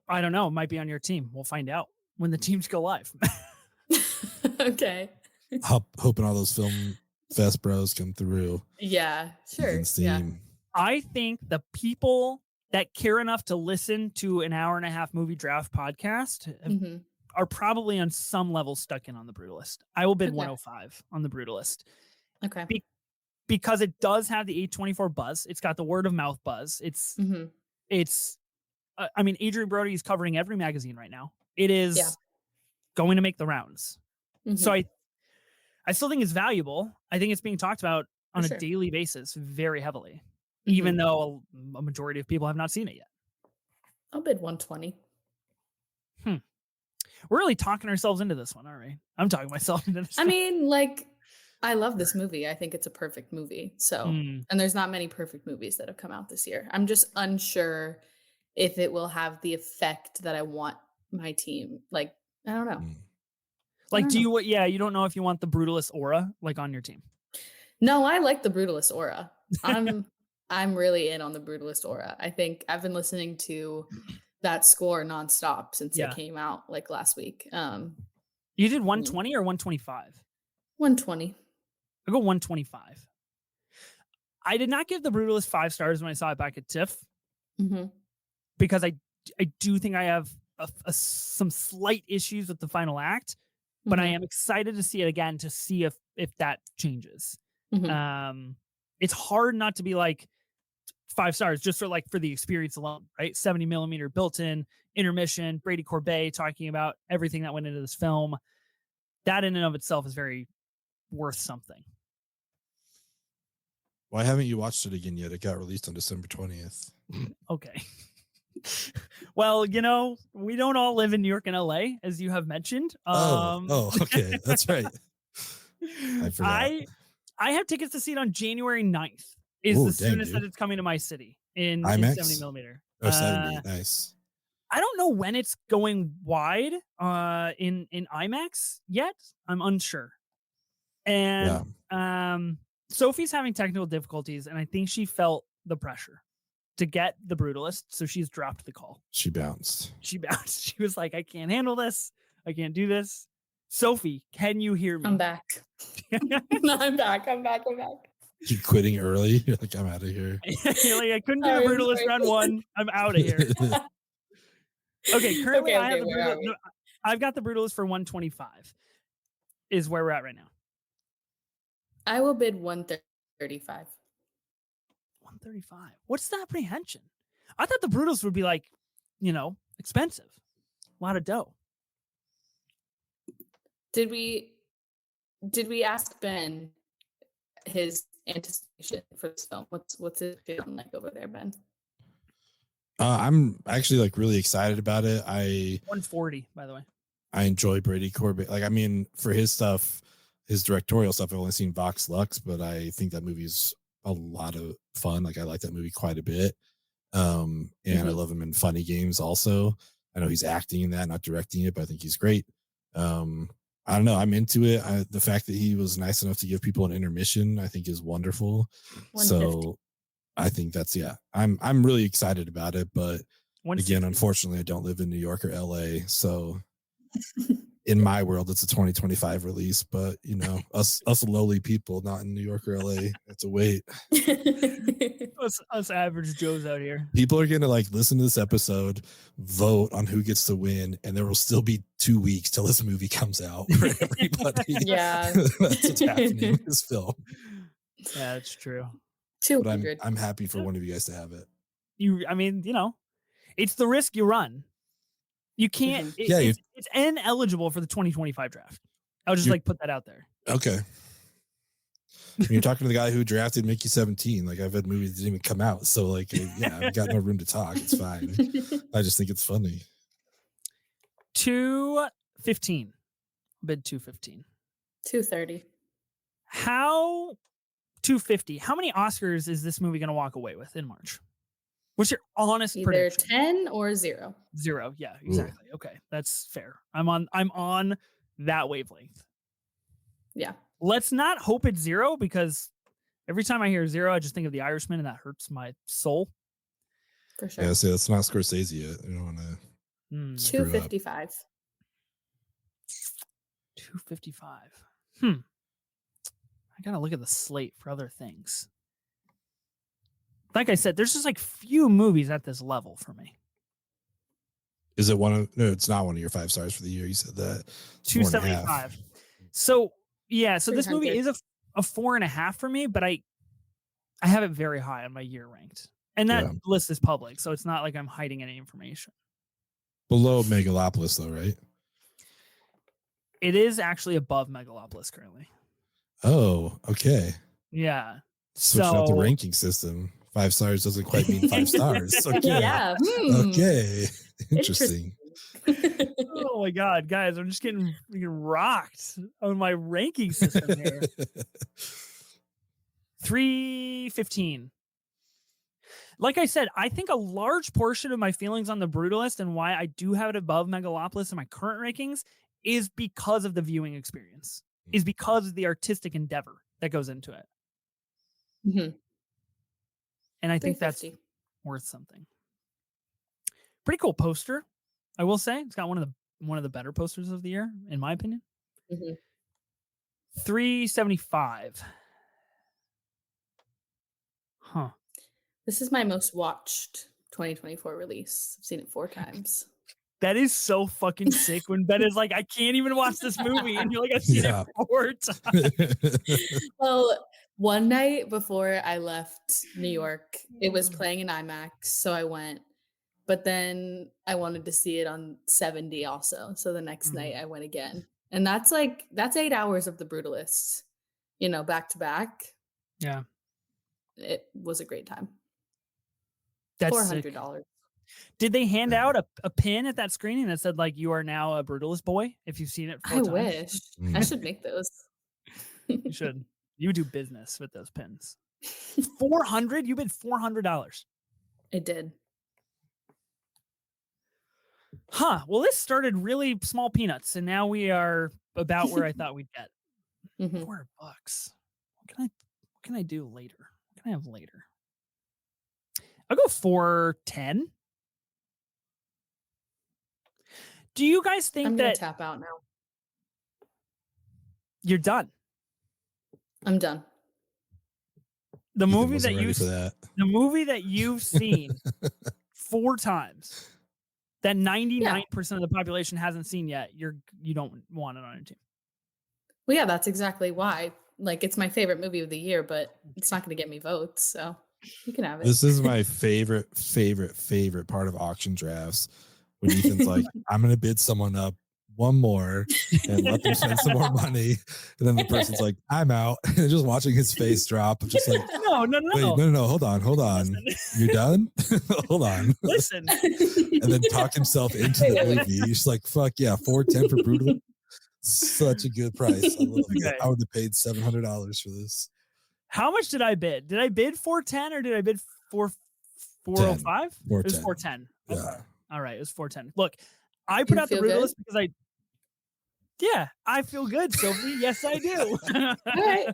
I don't know. It might be on your team. We'll find out when the teams go live. Okay. Hoping all those film fest bros come through. Yeah, sure. Yeah. I think the people that care enough to listen to an hour and a half movie draft podcast are probably on some level stuck in on The Brutalist. I will bid 105 on The Brutalist. Okay. Because it does have the A24 buzz. It's got the word of mouth buzz. It's I mean, Adrian Brody is covering every magazine right now. It is going to make the rounds. So I still think it's valuable. I think it's being talked about on a daily basis very heavily, even though a majority of people have not seen it yet. I'll bid 120. We're really talking ourselves into this one, aren't we? I'm talking myself into this. I mean, like, I love this movie. I think it's a perfect movie. So, and there's not many perfect movies that have come out this year. I'm just unsure if it will have the effect that I want my team. Like, I don't know. Like, you don't know if you want the Brutalist aura like on your team. No, I like the Brutalist aura. I'm really in on the Brutalist aura. I think I've been listening to that score nonstop since it came out like last week. You did 120 or 125? 120. I go 125. I did not give the Brutalist 5 stars when I saw it back at TIFF. Because I do think I have some slight issues with the final act, but I am excited to see it again to see if that changes. It's hard not to be like 5 stars just for the experience alone, right? 70 millimeter built-in intermission, Brady Corbet talking about everything that went into this film. That in and of itself is very worth something. Why haven't you watched it again yet? It got released on December 20th. Okay. Well, we don't all live in New York and LA, as you have mentioned. Okay. That's right. I forgot. I have tickets to see it on January 9th. Is the soonest that it's coming to my city in 70 millimeter. Oh, 70. Nice. I don't know when it's going wide in IMAX yet. I'm unsure. And Sophie's having technical difficulties, and I think she felt the pressure to get The Brutalist, so she's dropped the call. She bounced. She was like, I can't handle this. I can't do this. Sophie, can you hear me? I'm back. I'm back. You're quitting early. You're like, I'm out of here. You're like, I couldn't do The Brutalist round 1. I'm out of here. Okay, currently I've got The Brutalist for 125 is where we're at right now. I will bid 135. 135. What's the apprehension? I thought The Brutalist would be like, expensive. A lot of dough. Did we ask Ben his anticipation for this film? What's it feeling like over there, Ben? I'm actually like really excited about it. 140, by the way. I enjoy Brady Corbett. Like, I mean, for his stuff, his directorial stuff, I've only seen Vox Lux, but I think that movie's a lot of fun. Like, I like that movie quite a bit. And I love him in Funny Games also. I know he's acting in that, not directing it, but I think he's great. I don't know. I'm into it. The fact that he was nice enough to give people an intermission, I think is wonderful. So I think that's, I'm really excited about it. But again, unfortunately, I don't live in New York or LA. So in my world, it's a 2025 release, but us lowly people not in New York or LA, it's a wait. us average Joes out here. People are gonna like listen to this episode, vote on who gets to win, and there will still be 2 weeks till this movie comes out for everybody. Yeah. That's what's happening with this film. Yeah, it's true. 200. But I'm happy for one of you guys to have it. It's the risk you run. You can't. It's ineligible for the 2025 draft. I'll just put that out there. Okay. You're talking to the guy who drafted Mickey 17. Like, I've had movies that didn't even come out, so like, I've got no room to talk. It's fine. I just think it's funny. 215. Bid 215. 230. How 250? How many Oscars is this movie going to walk away with in March? What's your honest prediction? 10 or 0. 0. Yeah, exactly. Ooh. Okay, that's fair. I'm on that wavelength. Yeah. Let's not hope it's 0, because every time I hear 0, I just think of The Irishman, and that hurts my soul. For sure. Yeah, so that's not Scorsese yet. You don't want to. 255. 255. I gotta look at the slate for other things. Like I said, there's just like few movies at this level for me. Is it no, it's not one of your 5 stars for the year. You said that. 275. So this movie is a 4.5 for me, but I have it very high on my year ranked. And that list is public, so it's not like I'm hiding any information. Below Megalopolis though, right? It is actually above Megalopolis currently. Oh, okay. Yeah. Switching up the ranking system. 5 stars doesn't quite mean 5 stars. Okay. Yeah. Okay. Interesting. Oh my God, guys, I'm just getting rocked on my ranking system here. 315. Like I said, I think a large portion of my feelings on The Brutalist and why I do have it above Megalopolis in my current rankings is because of the viewing experience, is because of the artistic endeavor that goes into it. Mm-hmm. And I think that's worth something. Pretty cool poster, I will say. It's got one of the better posters of the year, in my opinion. 375. Huh. This is my most watched 2024 release. I've seen it 4 times. That is so fucking sick when Ben is like, I can't even watch this movie. And you're like, I've seen it 4 times. Well, one night before I left New York, it was playing in IMAX. So I went, but then I wanted to see it on 70 also. So the next night I went again. And that's 8 hours of The Brutalist, back to back. Yeah. It was a great time. That's $400. Sick. Did they hand out a pin at that screening that said like, you are now a Brutalist boy if you've seen it 4 times? I wish. I should make those. You should. You do business with those pins. 400? You bid $400. It did. Well, this started really small peanuts, and now we are about where I thought we'd get. Mhm. $400. What can I do later? What can I have later? I'll go 410. Do you guys think I'm gonna that tap out now. you're done? I'm done. The Ethan movie wasn't that ready for that. the movie that you've seen 4 times that 99% of the population hasn't seen yet, you don't want it on your team. Well, yeah, that's exactly why. Like, it's my favorite movie of the year, but it's not going to get me votes, so you can have it. This is my favorite part of auction drafts. When Ethan's like, I'm going to bid someone up one more and let them spend some more money. And then the person's like, I'm out. And just watching his face drop. I'm just like, No. wait, no, hold on. Listen. You're done? Hold on. Listen. And then talk himself into the movie. He's just like, fuck yeah, 410 for Brutal. Such a good price. I love it. Okay. I would have paid $700 for this. How much did I bid? Did I bid 410 or did I bid 405? It was 410. Yeah. Okay. All right, it was 410. Look, I put out the Brutalist because I feel good, Sophie. Yes, I do. All right.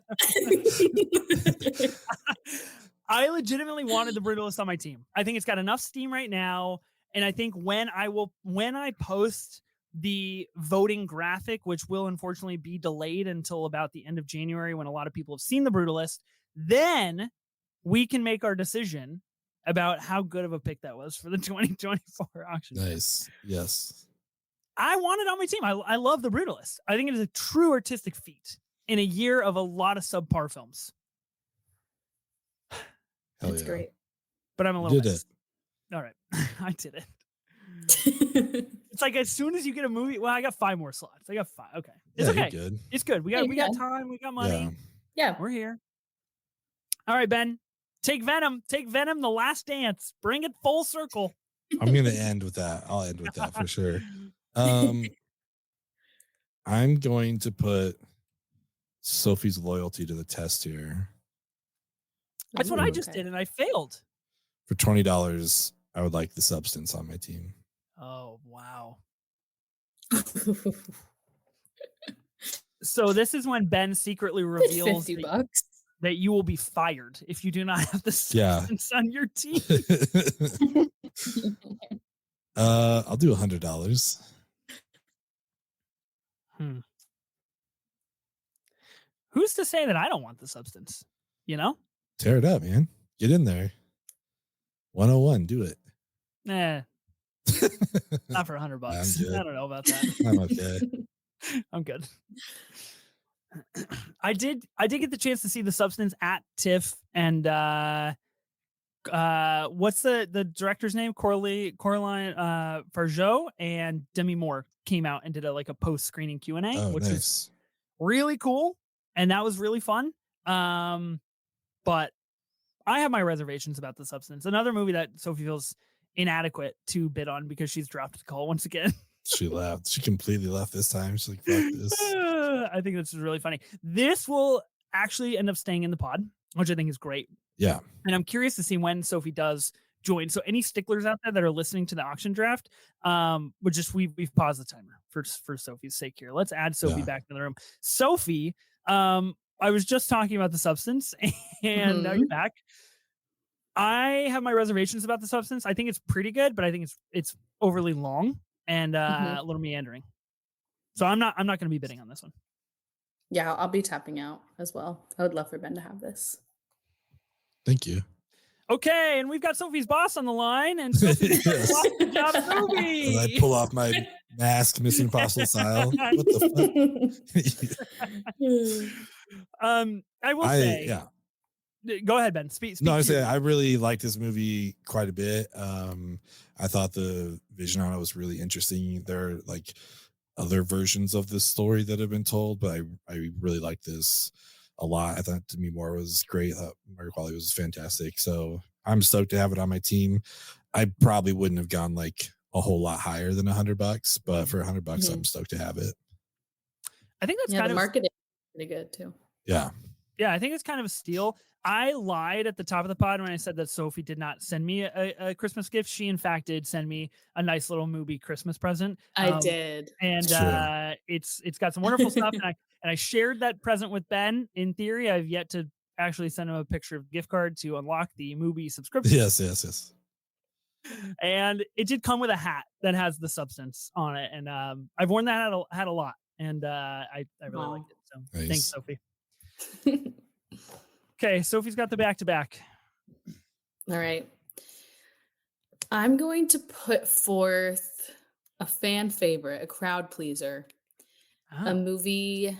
I legitimately wanted the Brutalist on my team. I think it's got enough steam right now, and I think when I post the voting graphic, which will unfortunately be delayed until about the end of January when a lot of people have seen the Brutalist, then we can make our decision about how good of a pick that was for the 2024 auction. Nice. Yes. I want it on my team. I love the Brutalist. I think it is a true artistic feat in a year of a lot of subpar films. That's great. But I'm a little did mixed. All right. I did it. It's like as soon as you get a movie, well, I got 5 more slots. I got 5. Okay. It's okay. Good. It's good. We got time. We got money. Yeah. We're here. All right, Ben. Take Venom. Take Venom, The Last Dance. Bring it full circle. I'm going to end with that. I'll end with that for sure. I'm going to put Sophie's loyalty to the test here. That's what I just did, and I failed. For $20, I would like the substance on my team. Oh, wow. So this is when Ben secretly reveals $50 that you will be fired if you do not have the substance on your team. I'll do $100. Who's to say that I don't want the substance? You know? Tear it up, man. Get in there. 101, do it. Nah. Not for $100. I don't know about that. I'm okay. I'm good. I did get the chance to see the substance at TIFF, and what's the director's name? Coraline Fargeau and Demi Moore came out and did a post-screening Q&A, which was really cool, and that was really fun. But I have my reservations about the substance. Another movie that Sophie feels inadequate to bid on because she's dropped the call once again. She left. She completely left this time. She's like, fuck this. I think this is really funny. This will actually end up staying in the pod, which I think is great. Yeah. And I'm curious to see when Sophie does join. So any sticklers out there that are listening to the auction draft, we've paused the timer for Sophie's sake here. Let's add Sophie back in the room. Sophie, I was just talking about the substance, and now you're back. I have my reservations about the substance. I think it's pretty good, but I think it's overly long and a little meandering. So I'm not going to be bidding on this one. Yeah, I'll be tapping out as well. I would love for Ben to have this. Thank you. Okay, and we've got Sophie's boss on the line, and Sophie, good job, Sophie. And I pull off my mask, Mission Impossible style. What the fuck? I will say, go ahead, Ben. Speak no, I really like this movie quite a bit. I thought the vision on it was really interesting. There are other versions of this story that have been told, but I really like this a lot. I thought Demi Moore was great. Margaret Qualley was fantastic. So I'm stoked to have it on my team. I probably wouldn't have gone a whole lot higher than $100, but for $100, I'm stoked to have it. I think that's kind the of marketing pretty good too. Yeah. Yeah, I think it's kind of a steal. I lied at the top of the pod when I said that Sophie did not send me a Christmas gift. She, in fact, did send me a nice little movie Christmas present. I did. And it's got some wonderful stuff. And I shared that present with Ben. In theory, I've yet to actually send him a picture of gift card to unlock the movie subscription. Yes. And it did come with a hat that has the substance on it. And I've worn that hat a lot. And I really liked it. So nice. Thanks, Sophie. Okay, Sophie's got the back-to-back. All right. I'm going to put forth a fan favorite, a crowd pleaser, a movie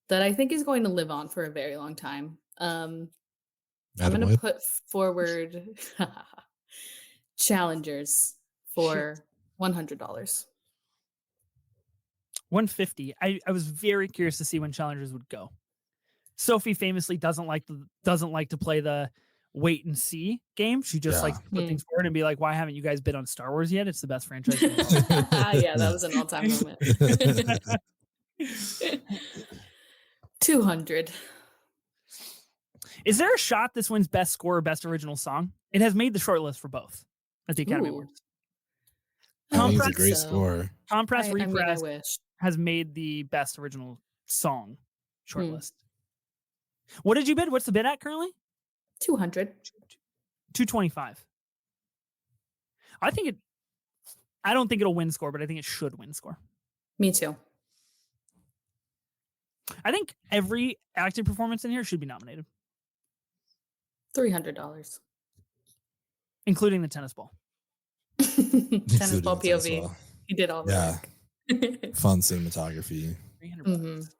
that I think is going to live on for a very long time. I'm going to put forward Challengers for $100. $150. I was very curious to see when Challengers would go. Sophie famously doesn't like to play the wait and see game. She just likes to put things forward and be like, "Why haven't you guys bid on Star Wars yet? It's the best franchise." Yeah, that was an all-time moment. 200. Is there a shot this wins best score or best original song? It has made the shortlist for both at the Academy Awards. I think it's a great score. Compress Repress I wish. has made the best original song shortlist. What did you bid? What's the bid at currently? 200. 225. I don't think it'll win score, but I think it should win score. Me too. I think every acting performance in here should be nominated. $300. Including the tennis ball. Tennis ball POV. Well. He did all that. Yeah. Fun cinematography. $300.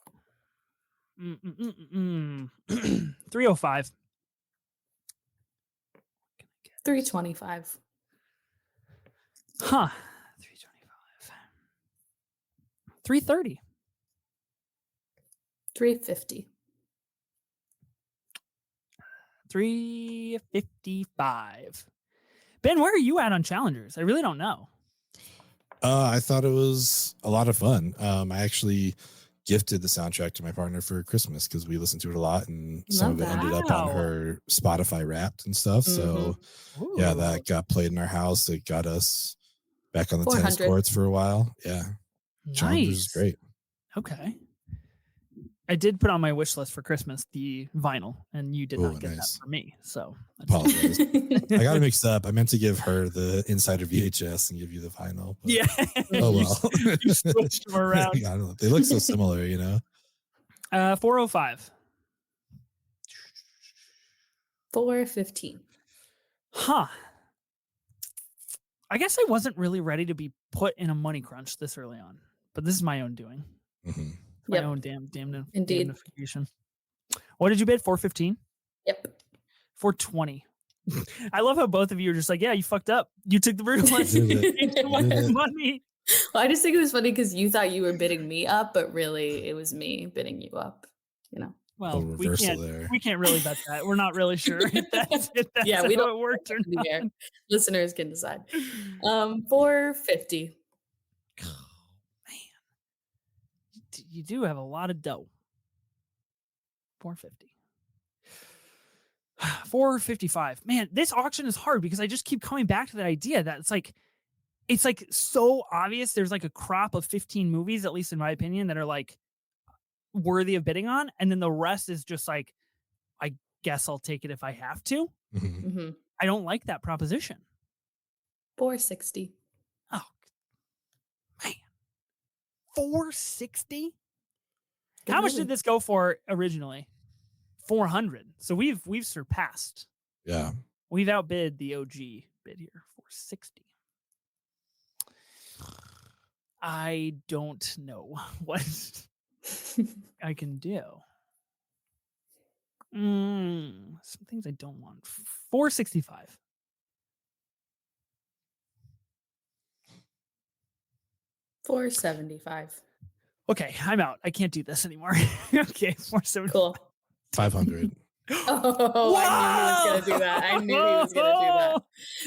305. 325. Huh. 325. 330. 350. 355. Ben, where are you at on Challengers? I really don't know. I thought it was a lot of fun. I actually gifted the soundtrack to my partner for Christmas because we listened to it a lot, and some of it ended up on her Spotify Wrapped and stuff. So yeah, that got played in our house. It got us back on the tennis courts for a while. Yeah. Nice. Challengers is great. Okay. I did put on my wish list for Christmas the vinyl, and you did not get that for me. So apologize. I got it mixed up. I meant to give her the Insider VHS and give you the vinyl. Yeah. Oh well. You switched them around. I don't know. They look so similar, 405. 415. Huh. I guess I wasn't really ready to be put in a money crunch this early on, but this is my own doing. Mm-hmm. My own damn Indeed. damnification. What did you bid? 415? Yep. 420. I love how both of you are just like, yeah, you fucked up. You took the brutal lesson. You wanted money. Well, I just think it was funny because you thought you were bidding me up, but really it was me bidding you up. Well, we can't really bet that. We're not really sure if that's yeah, we how don't it worked or not. Here. Listeners can decide. 450. You do have a lot of dough. 450. 455. Man, this auction is hard because I just keep coming back to that idea that it's like so obvious. There's like a crop of 15 movies, at least in my opinion, that are like worthy of bidding on. And then the rest is just like, I guess I'll take it if I have to. Mm-hmm. Mm-hmm. I don't like that proposition. 460. Oh, man. 460? How much did this go for originally? 400. So we've surpassed. Yeah. We've outbid the OG bid here. 460. I don't know what I can do. Some things I don't want. 465. $475. Okay, I'm out. I can't do this anymore. Okay, 475. Cool. 500. Oh, I knew he was going to do that. I knew he was going to do that.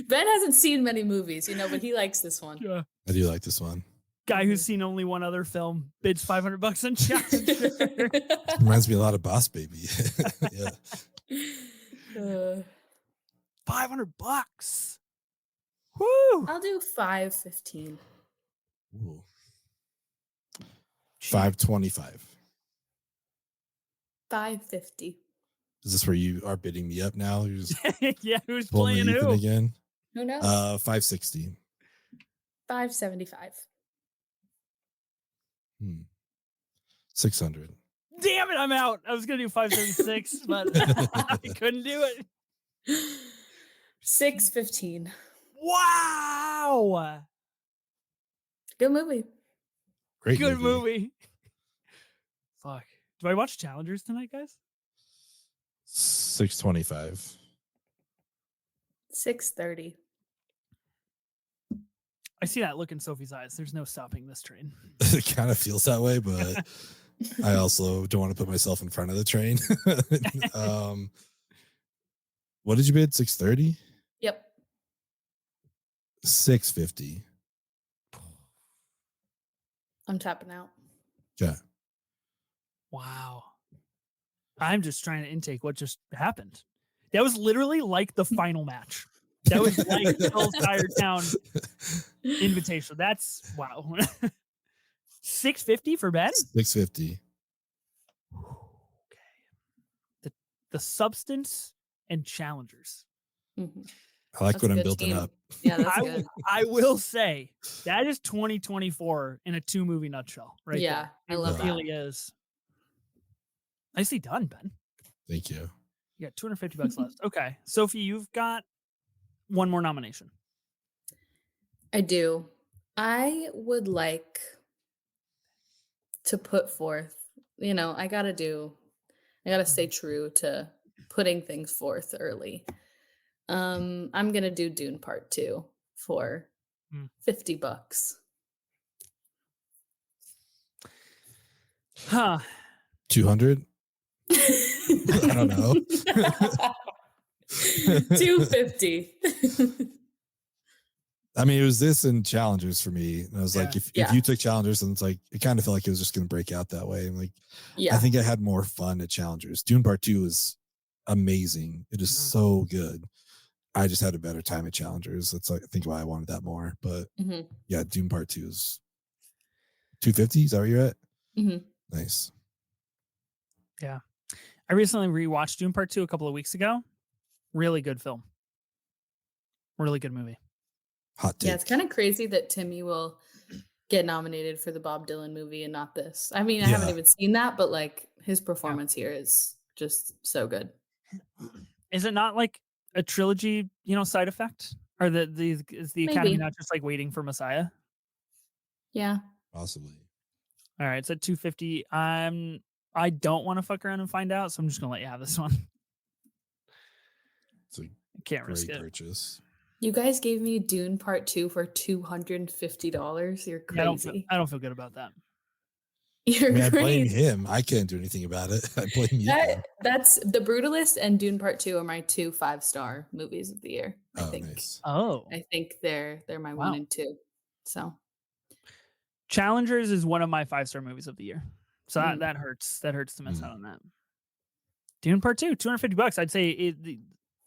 Ben hasn't seen many movies, but he likes this one. Yeah. I do like this one. Guy who's seen only one other film bids $500 on Challenger. Reminds me a lot of Boss Baby. Yeah. Uh, $500. Woo! I'll do 515. Ooh. Cheap. 525. 550. Is this where you are bidding me up now? You're just Yeah, who's pulling playing Ethan who? again? Who knows? 560. 575. 600. Damn it, I'm out. I was gonna do 576, but I couldn't do it. 615. Wow. Good movie. Great Good movie. Fuck. Do I watch Challengers tonight, guys? 625. 630. I see that look in Sophie's eyes. There's no stopping this train. It kind of feels that way, but I also don't want to put myself in front of the train. What did you bid? 630? Yep. 650. I'm tapping out. Yeah. Wow. I'm just trying to intake what just happened. That was literally like the final match. That was like Phil's Tire Town Invitational. That's wow. 650 for Ben? 650. Okay. The substance and challengers. Mm-hmm. I like That's what a I'm good building team. up. Yeah, that's good. I will say that is 2024 in a 2-movie nutshell, right? Yeah, there. I love It that. really is. Nicely done, Ben. Thank you. You got $250 left. Okay. Sophie, you've got one more nomination. I do. I would like to put forth, I gotta stay true to putting things forth early. I'm gonna do Dune Part 2 for $50. Huh. 200? I don't know. 250. I mean, it was this and Challengers for me. And I was like, if you took Challengers, then it's like, it kind of felt like it was just going to break out that way. And like, I think I had more fun at Challengers. Dune Part 2 is amazing. It is so good. I just had a better time at Challengers. That's like, I think why I wanted that more. But yeah, Dune Part 2 is 250. Is that where you're at? Nice. Yeah. I recently rewatched Dune Part 2 a couple of weeks ago. Really good film. Really good movie. Hot take. Yeah, it's kind of crazy that Timmy will get nominated for the Bob Dylan movie and not this. I mean, I haven't even seen that, but like his performance here is just so good. Is it not like a trilogy, side effect? Or is the Academy not just like waiting for Messiah? Yeah. Possibly. All right, it's at 250. I don't want to fuck around and find out, so I'm just gonna let you have this one. It's a can't risk it. Purchase. You guys gave me Dune Part 2 for $250. You're crazy. I don't feel good about that. You're crazy. I blame him. I can't do anything about it. I blame you. That's The Brutalist and Dune Part 2 are my 2 5-star movies of the year. I think. Nice. I think they're my 1 and 2. So Challengers is one of my 5-star movies of the year. So that hurts. That hurts to miss out on that. Dune Part 2, $250. I'd say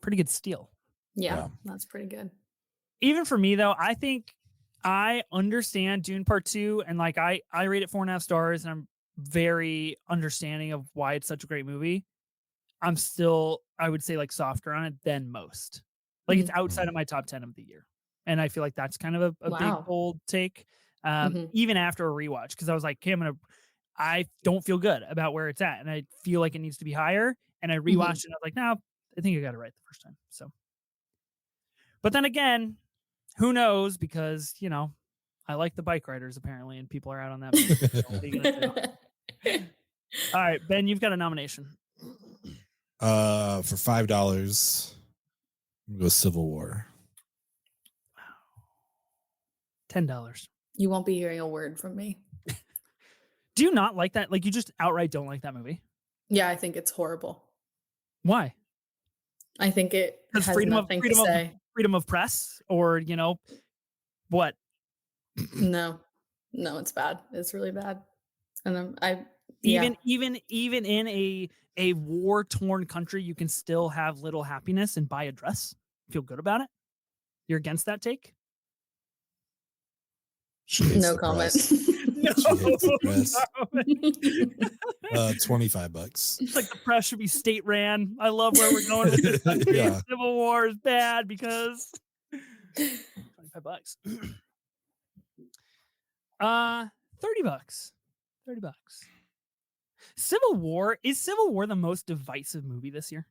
pretty good steal. Yeah, that's pretty good. Even for me though, I think I understand Dune Part 2 and like I rate it 4.5 stars and I'm very understanding of why it's such a great movie. I'm still, I would say like softer on it than most. Like it's outside of my top 10 of the year. And I feel like that's kind of a big bold take. Even after a rewatch, because I was like, okay, I don't feel good about where it's at. And I feel like it needs to be higher. And I rewatched it and I was like, no, I think I got it right the first time. So, but then again, who knows? Because, I like the bike riders apparently, and people are out on that. All right, Ben, you've got a nomination. For $5, I'm gonna go Civil War. $10. You won't be hearing a word from me. Do you not like that? Like you just outright don't like that movie? Yeah, I think it's horrible. Why? I think it has nothing to say. Freedom of press, or what? No, it's bad. It's really bad. And Yeah. Even in a war-torn country, you can still have little happiness and buy a dress. Feel good about it? You're against that take? She hates No the comment. press. No. She hates the press. Yeah. $25. It's like the press should be state ran. I love where we're going with this country. Yeah. Civil War is bad because $25. $30. $30. Civil War, is Civil War the most divisive movie this year?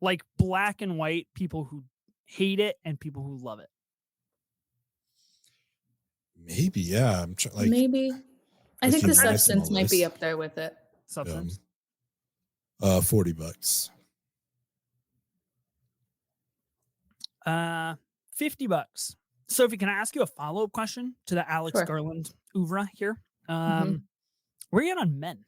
Like black and white, people who hate it and people who love it. Maybe, yeah. I'm like Maybe. I think the looking back at my substance might be list. up there with it. Substance. $40. $50. Sophie, can I ask you a follow-up question to the Alex Sure. Garland oeuvre here? Mhm. Where are you at on Men?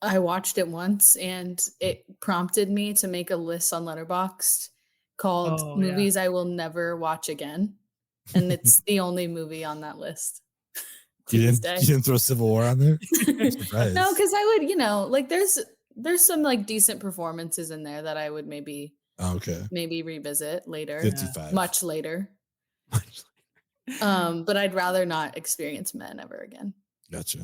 I watched it once and it prompted me to make a list on Letterboxd called Oh, yeah. Movies I Will Never Watch Again. And it's the only movie on that list. To You this didn't, day. you didn't throw Civil War on there? I'm surprised. No, because I would, like there's some like decent performances in there that I would maybe Okay. revisit later. 55. Much later. But I'd rather not experience Men ever again. Gotcha.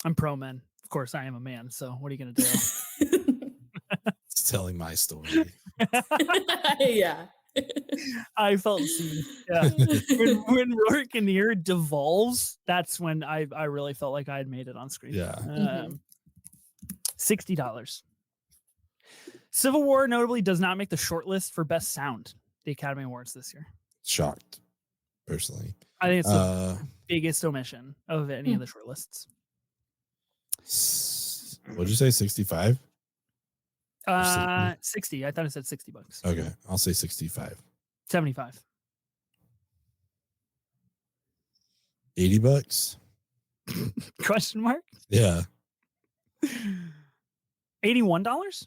I'm pro Men. Of course, I am a man. So what are you going to do? It's telling my story. Yeah. I felt seen. Yeah. when Rourke Kinnear devolves, that's when I really felt like I had made it on screen. Yeah. $60. Civil War notably does not make the shortlist for Best Sound, the Academy Awards this year. Shocked, personally. I think it's the biggest omission of any of the shortlists. What'd you say, 65? 60. I thought it said $60. Okay, I'll say 65. 75. $80? Question mark? Yeah. $81?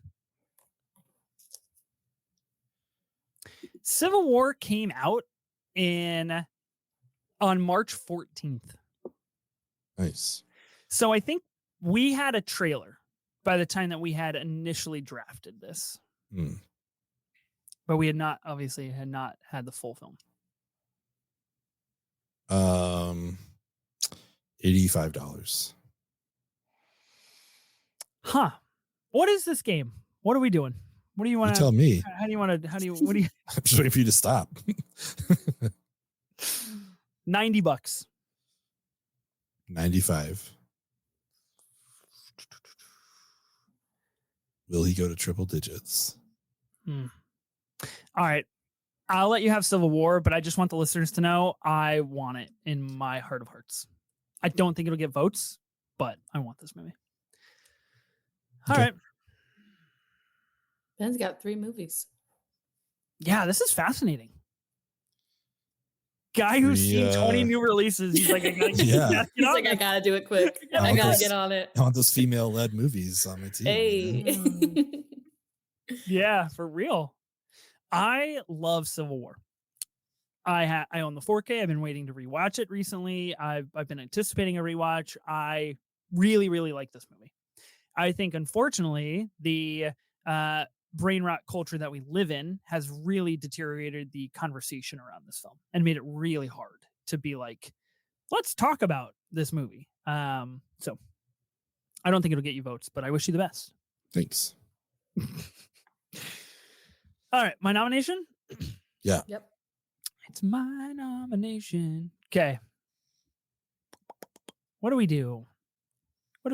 Civil War came out on March 14th. Nice. So I think we had a trailer by the time that we had initially drafted this. But we had not had the full film. $85. Huh. What is this game? What are we doing? What do you want You tell me. what do you I'm just waiting for you to stop. $90. 95. Will he go to triple digits? All right. I'll let you have Civil War, but I just want the listeners to know I want it in my heart of hearts. I don't think it'll get votes, but I want this movie. All right. Ben's got 3 movies. Yeah, this is fascinating. Guy who's seen 20 new releases. He's like, I gotta He's like, I gotta do it quick. I gotta get on it. I want those female-led movies on my team. Hey. Yeah, for real. I love Civil War. I own the 4K. I've been waiting to rewatch it recently. I've been anticipating a rewatch. I really, really like this movie. I think, unfortunately, the brain rot culture that we live in has really deteriorated the conversation around this film and made it really hard to be like, let's talk about this movie. So I don't think it'll get you votes, but I wish you the best. Thanks. All right, my nomination? Yeah. Yep. It's my nomination. Okay. What do we do? I'm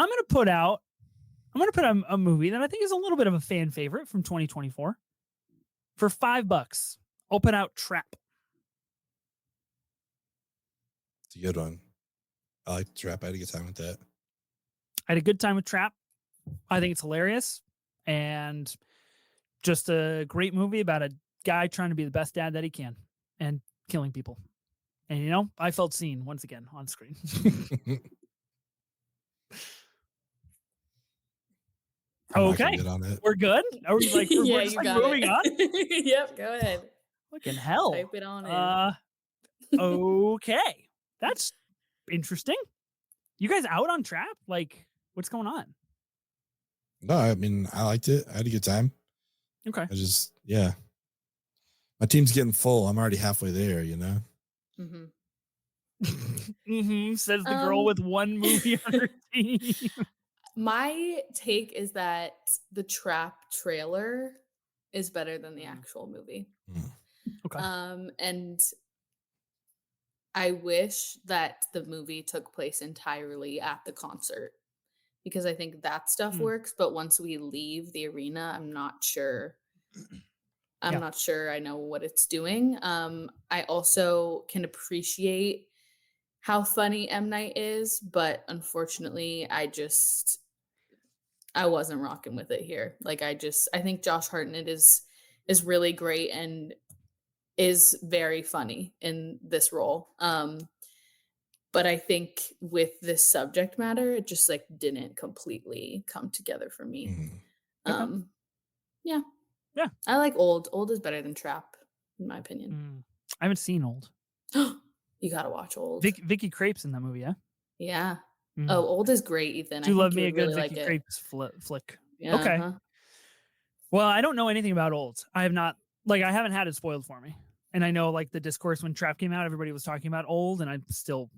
going to put out a movie that I think is a little bit of a fan favorite from 2024. For $5, I'll put out Trap. It's a good one. I like Trap. I had a good time with that. I had a good time with Trap. I think it's hilarious and just a great movie about a guy trying to be the best dad that he can and killing people. And, I felt seen once again on screen. Okay, on it. we're good. Are we like, we're Yeah, just you like got moving it. on? Yep, go ahead. Fucking hell. Type it on in. Okay. That's interesting. You guys out on Trap? Like, what's going on? No, I mean, I liked it. I had a good time. Okay. Yeah. My team's getting full. I'm already halfway there, you know? Says the girl with one movie on her team. My take is that the Trap trailer is better than the actual movie. Okay. And I wish that the movie took place entirely at the concert because I think that stuff works. But once we leave the arena, I'm not sure. I'm not sure I know what it's doing. I also can appreciate how funny M. Night is, but unfortunately, I wasn't rocking with it here. Like I think Josh Hartnett is really great and is very funny in this role. But I think with this subject matter, it just like didn't completely come together for me. Okay. Yeah. I like Old. Old is better than Trap, in my opinion. I haven't seen Old. You gotta watch Old. Vicky Krieps in that movie, yeah? Yeah. Oh, Old is great, Ethan. Do I love think me you a would good really Vicky like it. Krieps flick. Yeah, okay. Well, I don't know anything about Old. I have not, like, I haven't had it spoiled for me. And I know, like, the discourse when Trap came out, everybody was talking about Old, and I'm still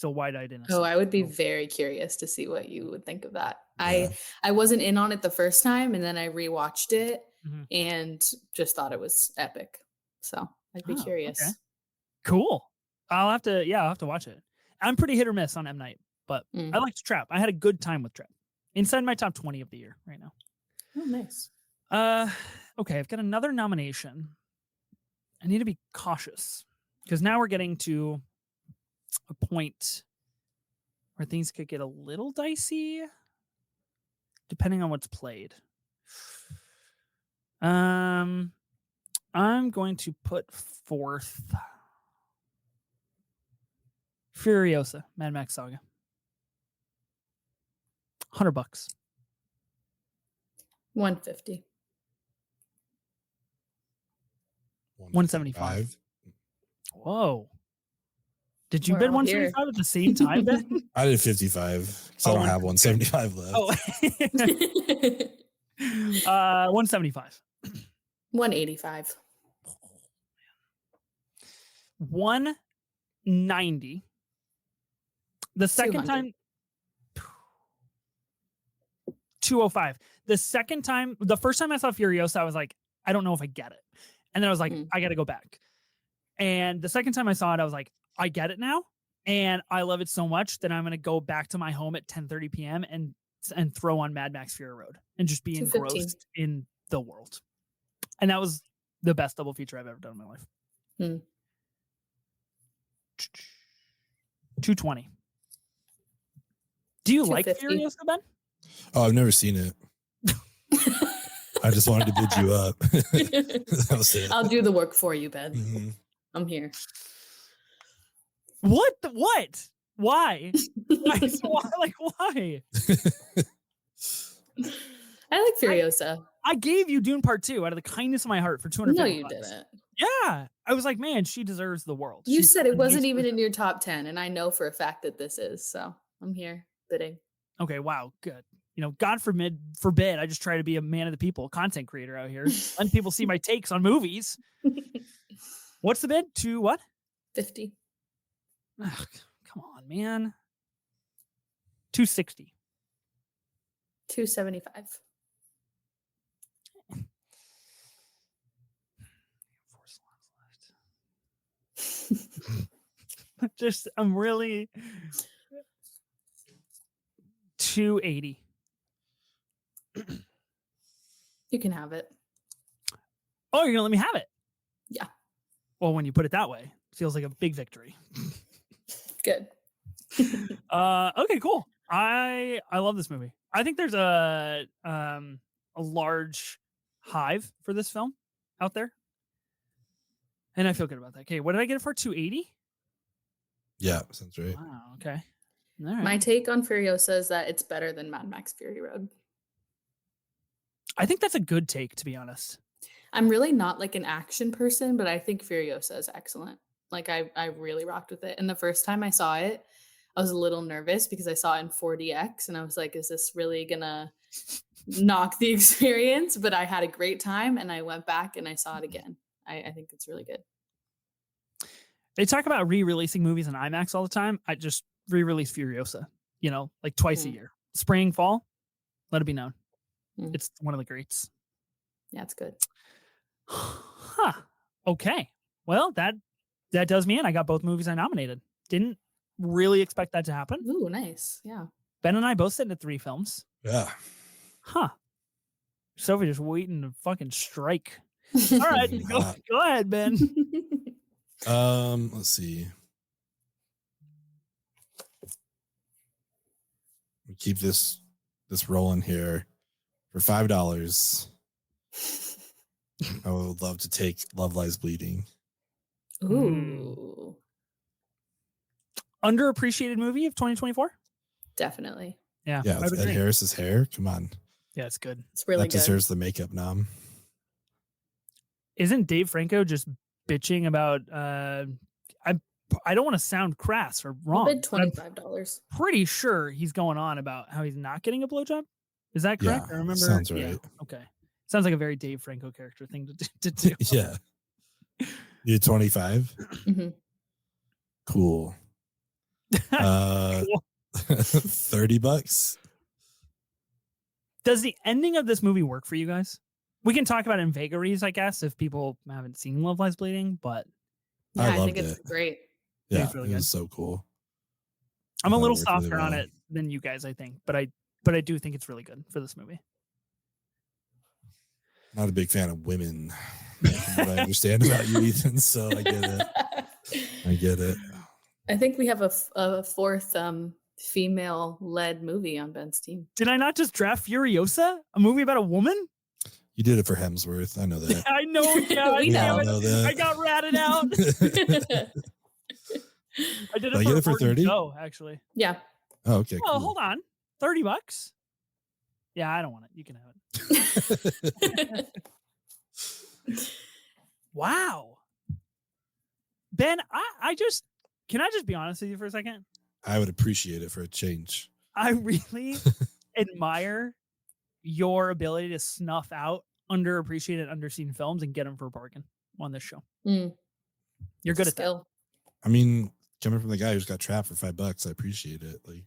wide-eyed in it. Oh, I would be very curious to see what you would think of that. Yeah. I wasn't in on it the first time, and then I rewatched it and just thought it was epic. So I'd be curious. Okay. Cool. I'll have to watch it. I'm pretty hit or miss on M. Night, but I liked Trap. I had a good time with Trap. Inside my top 20 of the year right now. Oh, nice. Okay, I've got another nomination. I need to be cautious because now we're getting to a point where things could get a little dicey depending on what's played. I'm going to put forth Furiosa, Mad Max Saga. $100. 150. 175. Whoa. Did you We're bid all 175 at the same time, Ben? I did 55 because I don't have 175 left. Oh. 175. 185. 190. The second 200. time 205. The first time I saw Furiosa, I was like, I don't know if I get it. And then I was like, I got to go back. And the second time I saw it, I was like, I get it now. And I love it so much that I'm going to go back to my home at 10:30 p.m. and throw on Mad Max Fury Road and just be engrossed in the world. And that was the best double feature I've ever done in my life. 220. Do you like Furiosa, Ben? Oh, I've never seen it. I just wanted to bid you up. That was it. I'll do the work for you, Ben. I'm here. What? Why? Why? I like Furiosa. I gave you Dune Part 2 out of the kindness of my heart for $250. No, you didn't. Yeah. I was like, man, she deserds the world. You said it wasn't even in your top 10, and I know for a fact that this is, so I'm here bidding. Okay, wow, good. You know, God forbid, I just try to be a man of the people, content creator out here. Letting people see my takes on movies. What's the bid? To what? 50. Ugh, come on, man. 260. 275. 4 slots left. I'm really 280. You can have it. Oh, you're gonna let me have it? Yeah. Well, when you put it that way, it feels like a big victory. Good. Okay, cool. I love this movie. I think there's a large hive for this film out there. And I feel good about that. Okay, what did I get it for? 280? Yeah, sounds right. Wow, okay. All right. My take on Furiosa is that it's better than Mad Max Fury Road. I think that's a good take, to be honest. I'm really not like an action person, but I think Furiosa is excellent. Like I really rocked with it. And the first time I saw it, I was a little nervous because I saw it in 4DX and I was like, is this really gonna knock the experience? But I had a great time and I went back and I saw it again. I think it's really good. They talk about re-releasing movies in IMAX all the time. I just re-release Furiosa, like twice a year. Spring, fall, let it be known. It's one of the greats. Yeah, it's good. Huh. Okay. Well, that does me in. I got both movies I nominated. Didn't really expect that to happen. Ooh, nice. Yeah. Ben and I both sitting at 3 films. Yeah. Huh. Sophie just waiting to fucking strike. All right. Go ahead, Ben. Let's see. We keep this rolling here for $5. I would love to take Love Lies Bleeding. Ooh. Underappreciated movie of 2024? Definitely. Yeah. Yeah, Ed Harris's hair. Come on. Yeah, it's good. It's really that good. deserves the makeup nom. Isn't Dave Franco just bitching about I don't want to sound crass or wrong. Bid $25. Pretty sure he's going on about how he's not getting a blowjob. Is that correct? Yeah, I remember. sounds right. Yeah, okay. Sounds like a very Dave Franco character thing to do. Yeah. You 25? Mm-hmm. Cool. Cool. $30. Does the ending of this movie work for you guys? We can talk about it in vagaries, I guess, if people haven't seen Love Lies Bleeding, but Yeah, I loved think it's great. Yeah, it's really it was good. so cool. I'm a little It worked really softer on well. it than you guys, I think, but I do think it's really good for this movie. Not a big fan of women. From what I understand about you, Ethan, so I get it. I think we have a fourth female-led movie on Ben's team. Did I not just draft Furiosa, a movie about a woman? You did it for Hemsworth. I know that. I know. Yeah, We damn know it. that. I got ratted out. I did Did I get it for 30? Oh, actually. Yeah. Oh, okay. Well, Cool. hold on. $30? Yeah, I don't want it. You can have it. Wow. Ben, can I just be honest with you for a second? I would appreciate it for a change. I really admire your ability to snuff out underappreciated, underseen films and get them for a bargain on this show. You're good at that. I mean, coming from the guy who's got trapped for $5, I appreciate it. Like,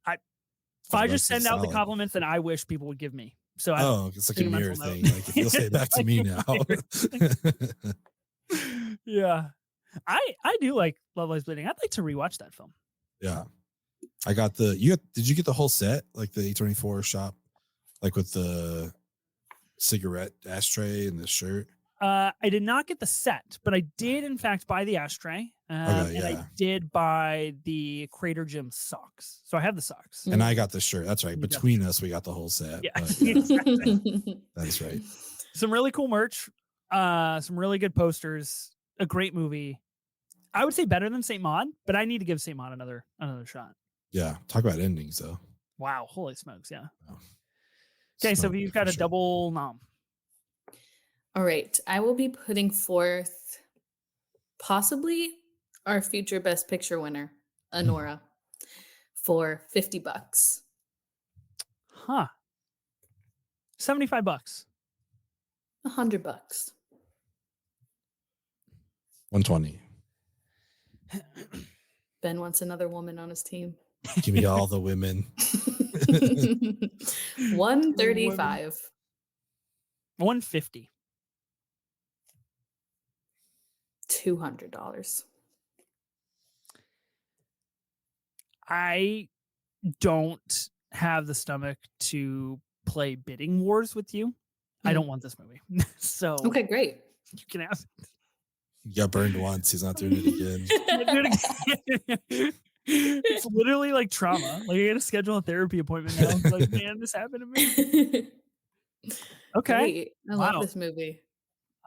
if I just send out the compliments that I wish people would give me. So it's like a mirror thing. Like, if you'll say it back to me now. Yeah. I do like Love Lies Bleeding. I'd like to rewatch that film. Yeah. I got did you get the whole set? Like the A24 shop? Like with the cigarette ashtray and the shirt? I did not get the set, but I did in fact buy the ashtray. And I did buy the Crater Gym socks. So I have the socks. And I got the shirt. That's right. Between us, we got the whole set. Yeah. That's right. Some really cool merch. Some really good posters. A great movie. I would say better than Saint Maud, but I need to give Saint Maud another shot. Yeah. Talk about endings, though. Wow. Holy smokes. Yeah. Oh. Okay. So you've got a double nom. All right. I will be putting forth possibly our future Best Picture winner, Anora, for $50. Huh. $75. $100. 120. Ben wants another woman on his team. Give me all the women. 135. 150. $200. I don't have the stomach to play bidding wars with you. I don't want this movie. So okay, great. You can have it. He got burned once. He's not doing it again. It's literally like trauma. Like, I gotta schedule a therapy appointment now. It's like, man, this happened to me. Okay. Great. I love this movie.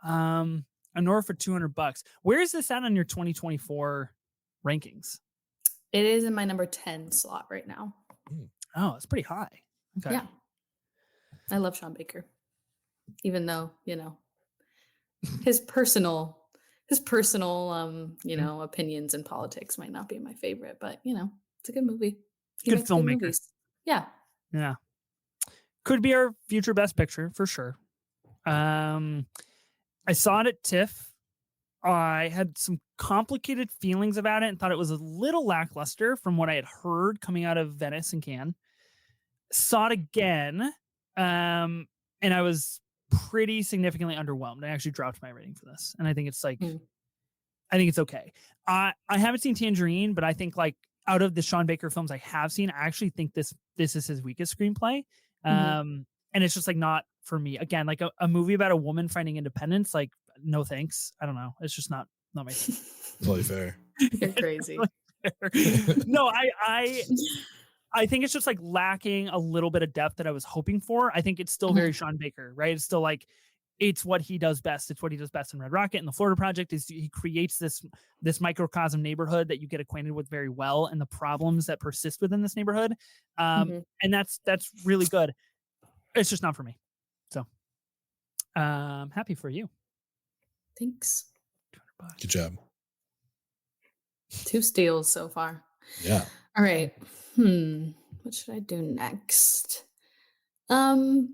Anora for $200. Where is this at on your 2024 rankings? It is in my number 10 slot right now. Oh, it's pretty high. Okay. Yeah. I love Sean Baker. Even though, his personal opinions and politics might not be my favorite, but it's a good movie. He Good makes good filmmaker. movies. Yeah. Yeah. Could be our future best picture for sure. I saw it at TIFF. I had some complicated feelings about it and thought it was a little lackluster from what I had heard coming out of Venice and Cannes. Saw it again, and I was pretty significantly underwhelmed. I actually dropped my rating for this, and I think it's like, I think it's okay. I haven't seen Tangerine, but I think like out of the Sean Baker films I have seen, I actually think this is his weakest screenplay. And it's just like not for me. Again, like a movie about a woman finding independence, like no thanks. I don't know. It's just not my thing. Totally fair. You're crazy. No, I think it's just like lacking a little bit of depth that I was hoping for. I think it's still very Sean Baker, right? It's still like, it's what he does best. It's what he does best in Red Rocket and the Florida Project is he creates this microcosm neighborhood that you get acquainted with very well and the problems that persist within this neighborhood. And that's really good. It's just not for me. So happy for you. Thanks. Good job. 2 steals so far. Yeah. All right. What should I do next? For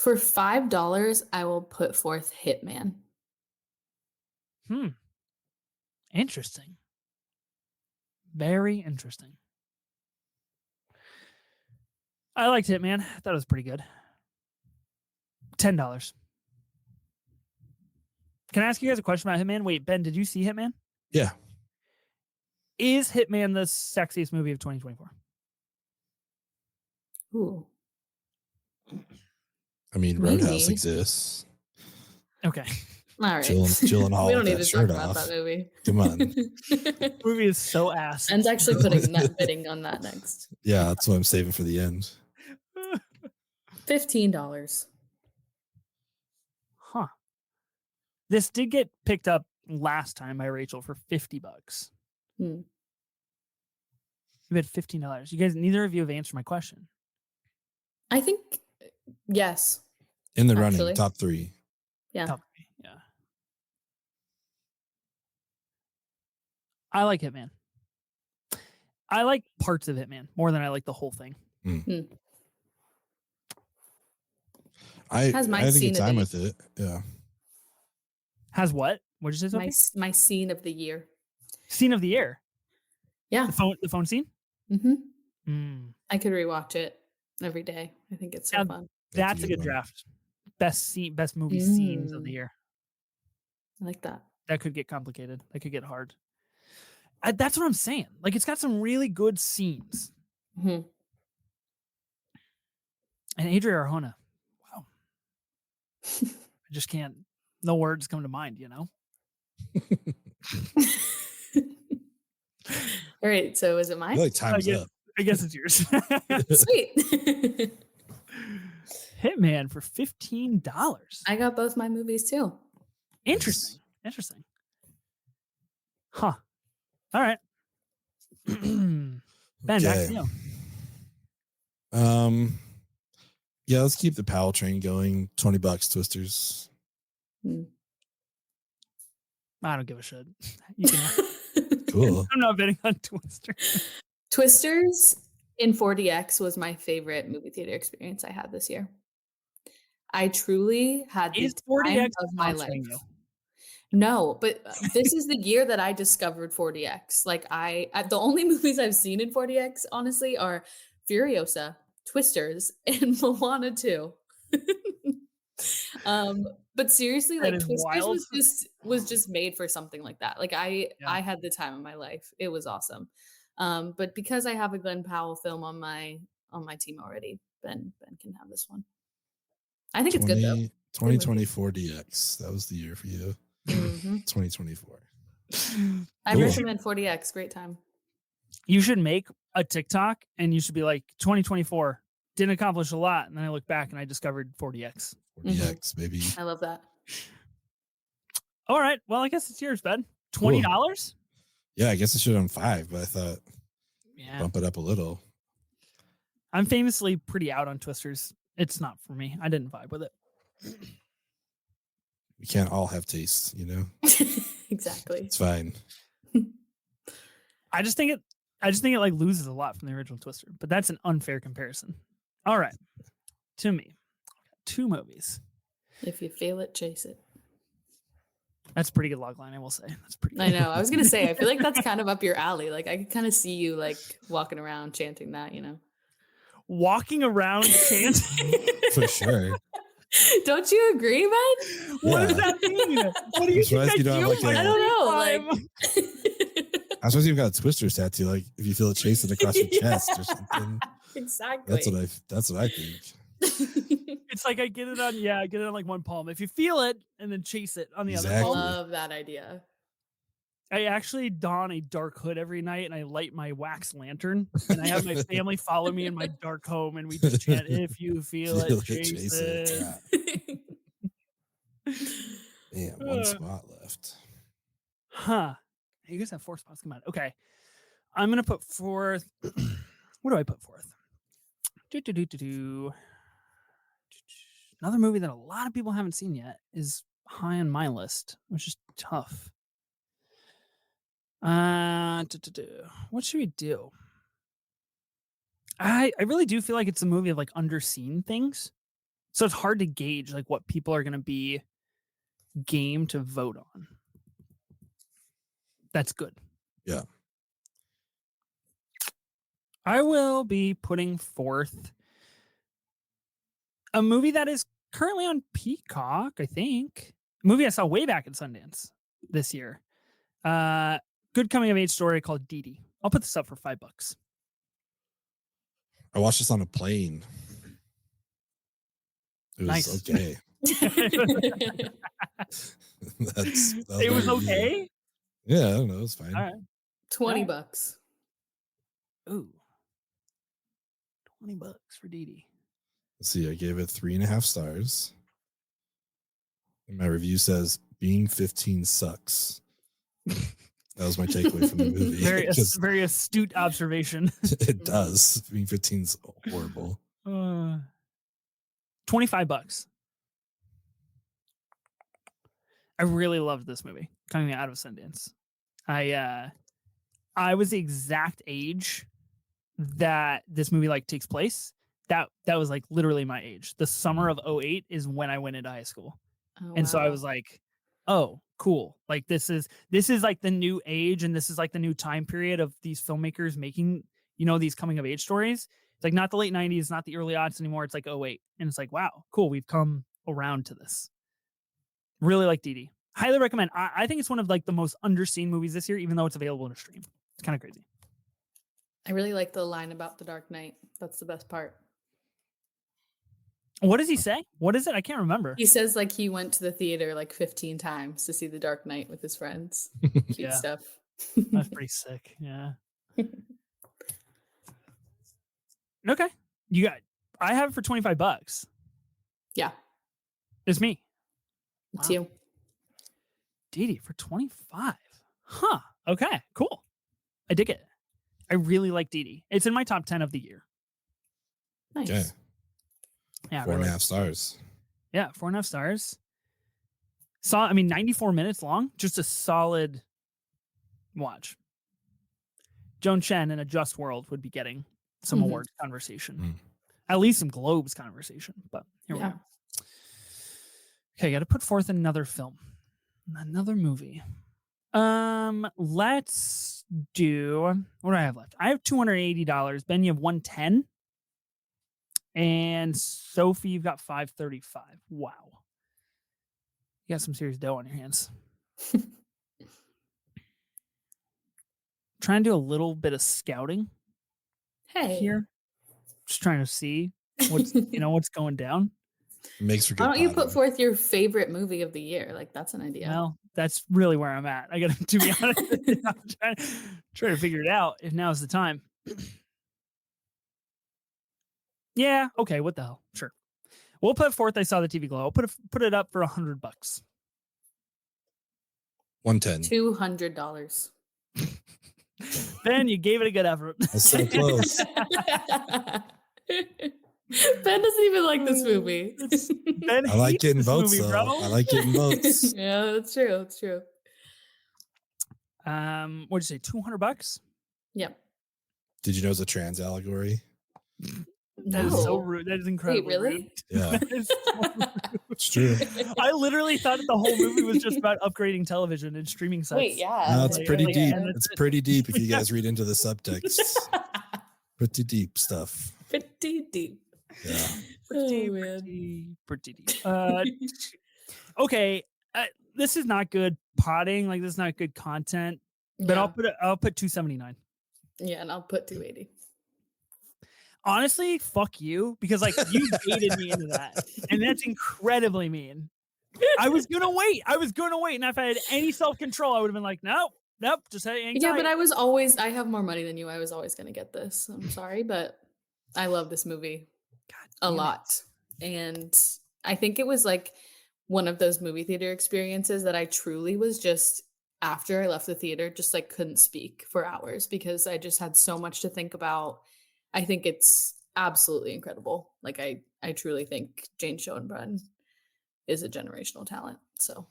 $5, I will put forth Hitman. Interesting. Very interesting. I liked Hitman. I thought it was pretty good. $10. Can I ask you guys a question about Hitman? Wait, Ben, did you see Hitman? Yeah. Is Hitman the sexiest movie of 2024? Ooh. I mean, Roadhouse exists. Okay. All right. Gyllenhaal we don't need with to that talk shirt about off. that movie. Come on. Movie is so ass. Ben's actually putting net bidding on that next. Yeah, that's what I'm saving for the end. $15. Huh. This did get picked up last time by Rachel for $50. You bet $15. You guys, neither of you have answered my question. I think yes. In the running, top 3. Yeah. Top 3, yeah. I like Hitman. I like parts of Hitman more than I like the whole thing. I had a good time with it. Yeah. Has what? What did you say, Sophie? My scene of the year. Scene of the year? Yeah. The phone scene? I could rewatch it every day. I think it's so fun. That's a good draft. Best movie scenes of the year. I like that. That could get complicated. That could get hard. That's what I'm saying. Like, it's got some really good scenes. And Adria Arjona. Wow. I just can't. No words come to mind, you know? All right. So is it mine? I like time's up. I guess it's yours. Sweet. Hitman for $15. I got both my movies too. Interesting. Huh. All right. Ben, back to you. Yeah, let's keep the Powell train going. $20 Twisters. I don't give a shit. You can Cool. I'm not betting on Twister. Twisters in 4DX was my favorite movie theater experience I had this year. I truly had the time of my life. No, but this is the year that I discovered 4DX. Like the only movies I've seen in 4DX, honestly, are Furiosa, Twisters, and Moana 2. But seriously, like Twisters was just made for something like that. Like I had the time of my life. It was awesome. But because I have a Glenn Powell film on my team already, Ben can have this one. I think it's good though. 2024 DX. That was the year for you. 2024. I recommend 4DX. Great time. You should make a TikTok and you should be like 2024 didn't accomplish a lot. And then I look back and I discovered 4DX. 4DX, baby. I love that. All right. Well, I guess it's yours, Ben. $20? Cool. Yeah, I guess I should have done 5, but I thought bump it up a little. I'm famously pretty out on Twisters. It's not for me. I didn't vibe with it. We can't all have tastes, you know. Exactly. It's fine. I just think it like loses a lot from the original Twister, but that's an unfair comparison. All right, to me, 2 movies. If you feel it, chase it. That's a pretty good log line, I will say. That's pretty good. I know. I was gonna say, I feel like that's kind of up your alley. Like I could kind of see you like walking around chanting that, you know. Walking around chanting. For sure. Don't you agree, man? What does that mean? What do you I'm think surprised I you don't have, do? like, I a- don't know. Like, I'm supposed you've got a Twister tattoo, like if you feel it chasing across your chest or something. Exactly. That's what I think. it's like I get it on like one palm. If you feel it, and then chase it on the other Exactly. palm. Love that idea. I actually don a dark hood every night, and I light my wax lantern, and I have my family follow me in my dark home, and we just chant, "If you feel it, chase it." Yeah. Man, one spot left. Huh. You guys have 4 spots. Come on. Okay. I'm going to put forth. What do I put forth? Another movie that a lot of people haven't seen yet is high on my list, which is tough. What should we do? I really do feel like it's a movie of like underseen things. So it's hard to gauge like what people are going to be game to vote on. That's good. Yeah. I will be putting forth a movie that is currently on Peacock, I think. A movie I saw way back at Sundance this year. Good coming of age story called Dee Dee. I'll put this up for $5. I watched this on a plane. It was Nice. okay. It was okay. Yeah, I don't know. It's fine. All right. $20. Ooh. $20 for Dee Dee. Let's see. I gave it 3.5 stars. And my review says being 15 sucks. That was my takeaway from the movie. Very astute observation. It does. Being 15's horrible. $25. I really loved this movie coming out of Sundance. I was the exact age that this movie like takes place. That was like literally my age. The summer of 2008 is when I went into high school. Oh, and so I wow. was like, oh, cool. Like this is like the new age, and this is like the new time period of these filmmakers making, these coming of age stories. It's like not the late 90s, not the early aughts anymore. It's like 2008. And it's like, wow, cool. We've come around to this. Really like Dee Dee. Highly recommend. I think it's one of like the most underseen movies this year, even though it's available in a stream. It's kind of crazy. I really like the line about The Dark Knight. That's the best part. What does he say? What is it? I can't remember. He says like he went to the theater like 15 times to see The Dark Knight with his friends. Cute Yeah. stuff. That's pretty sick. Yeah. Okay. I have it for $25. Yeah. It's me. It's Wow. you. Dee Dee for 25. Huh. Okay. Cool. I dig it. I really like Dee Dee. It's in my top 10 of the year. Nice. Okay. Yeah. 4.5 stars. Yeah. 4.5 stars. 94 minutes long. Just a solid watch. Joan Chen in a Just World would be getting some awards conversation. At least some Globes conversation. But here we go. Okay. Got to put forth another film. Another movie. Let's do, what do I have left? I have $280. Ben, you have $110. And Sophie, you've got $535. Wow. You got some serious dough on your hands. Trying to do a little bit of scouting Hey. here. Just trying to see what's what's going down. It makes for good. Why don't you put potting. forth your favorite movie of the year? Like that's an idea. Well, that's really where I'm at. I got to be honest. I'm trying to figure it out if now's the time. Yeah. Okay. What the hell? Sure. We'll put forth. I saw the TV glow. I'll put it up for $100. 110. $200. Ben, you gave it a good effort. That's so close. Ben doesn't even like this movie. Ben I like hates getting this votes, movie, though. bro. I like getting votes. Yeah, that's true. That's true. What'd you say? $200? Yep. Did you know it's a trans allegory? That is so No. rude. That is Wait, incredibly rude. really? Yeah, That is so rude. it's true. I literally thought that the whole movie was just about upgrading television and streaming sites. Wait, yeah. No, it's Like, pretty like, deep. and It's that's it. pretty deep if you guys read into the subtext. Pretty deep stuff. Pretty deep. Yeah. Pretty, Oh, man. pretty deep. Okay, this is not good potting. Like, this is not good content. But Yeah. I'll put 279. Yeah, and I'll put 280. Honestly, fuck you, because like you baited me into that, and that's incredibly mean. I was gonna wait, and if I had any self control, I would have been like, nope, just hang Yeah, tight. but I have more money than you. I was always gonna get this. I'm sorry, but I love this movie a damn it. lot. And I think it was like one of those movie theater experiences that I truly was just, after I left the theater, just like couldn't speak for hours because I just had so much to think about. I think it's absolutely incredible. Like I truly think Jane Schoenbrunn is a generational talent. So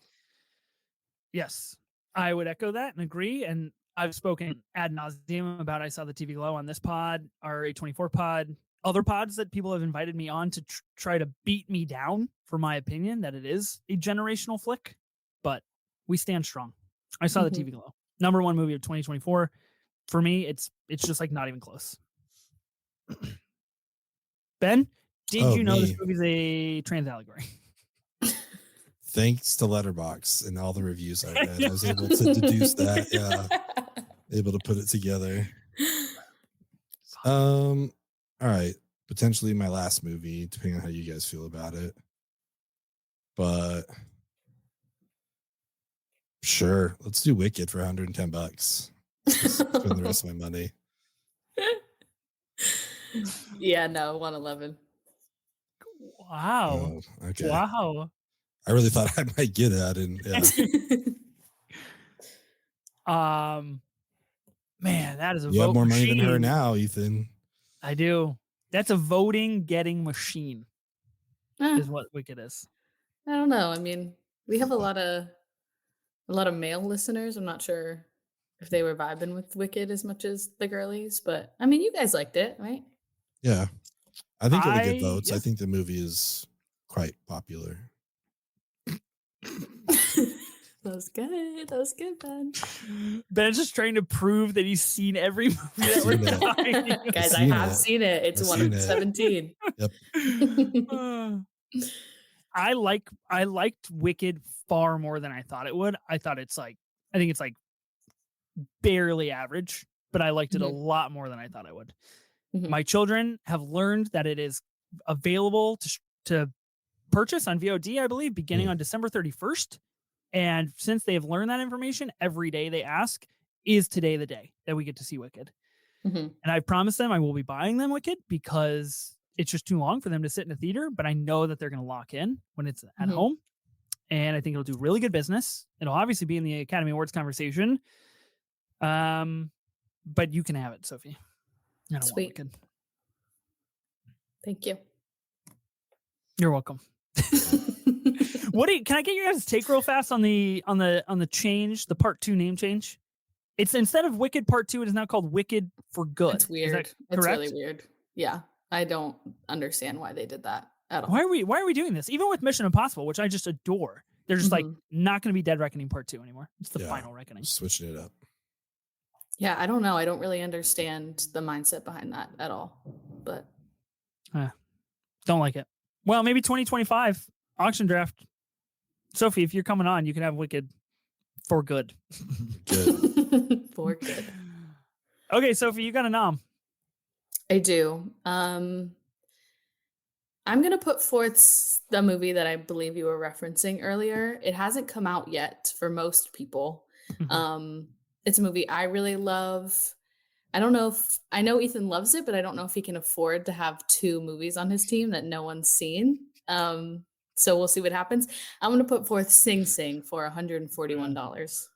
Yes, I would echo that and agree. And I've spoken ad nauseum about I Saw the TV Glow on this pod, our A24 pod, other pods that people have invited me on to try to beat me down for my opinion that it is a generational flick. But we stand strong. I Saw the TV Glow, #1 movie of 2024. For me, it's just like not even close. Ben, did you know this movie's a trans allegory? Thanks to Letterboxd and all the reviews I read, I was able to deduce that. Yeah, able to put it together. All right, potentially my last movie, depending on how you guys feel about it. But sure, let's do Wicked for $110. Spend the rest of my money. Yeah, no, 111. Wow. Oh, okay. Wow. I really thought I might get that, and yeah. Man, that is a You have vote more money than her machine. now, Ethan. I do. That's a voting getting machine, is what Wicked is. I don't know. I mean, we have a lot of male listeners. I'm not sure if they were vibing with Wicked as much as the girlies, but I mean, you guys liked it, right? Yeah, I think it'll get votes. Yeah. I think the movie is quite popular. That was good. That was good, Ben. Ben's just trying to prove that he's seen every movie that we're talking. Guys, I have seen it. It's 117. Yep. I liked Wicked far more than I thought it would. I think it's like barely average, but I liked it a lot more than I thought I would. My children have learned that it is available to purchase on VOD, I believe, beginning on December 31st. And since they have learned that information, every day they ask, is today the day that we get to see Wicked? And I promised them I will be buying them Wicked because it's just too long for them to sit in a theater. But I know that they're going to lock in when it's at home. And I think it'll do really good business. It'll obviously be in the Academy Awards conversation. But you can have it, Sophie. I don't want Wicked. Thank you. You're welcome. Can I get your guys' take real fast on the change, the part 2 name change? It's instead of Wicked Part 2, it is now called Wicked for Good. It's weird. It's really weird. Yeah. I don't understand why they did that at all. Why are we doing this? Even with Mission Impossible, which I just adore, they're just like not going to be Dead Reckoning Part 2 anymore. It's the final reckoning. Switching it up. Yeah, I don't know. I don't really understand the mindset behind that at all. But don't like it. Well, maybe 2025 auction draft. Sophie, if you're coming on, you can have Wicked for good. Good. For good. Okay, Sophie, you got a nom. I do. I'm going to put forth the movie that I believe you were referencing earlier. It hasn't come out yet for most people. It's a movie I really love. I don't know if I know Ethan loves it, but I don't know if he can afford to have 2 movies on his team that no one's seen. So we'll see what happens. I'm going to put forth Sing Sing for $141.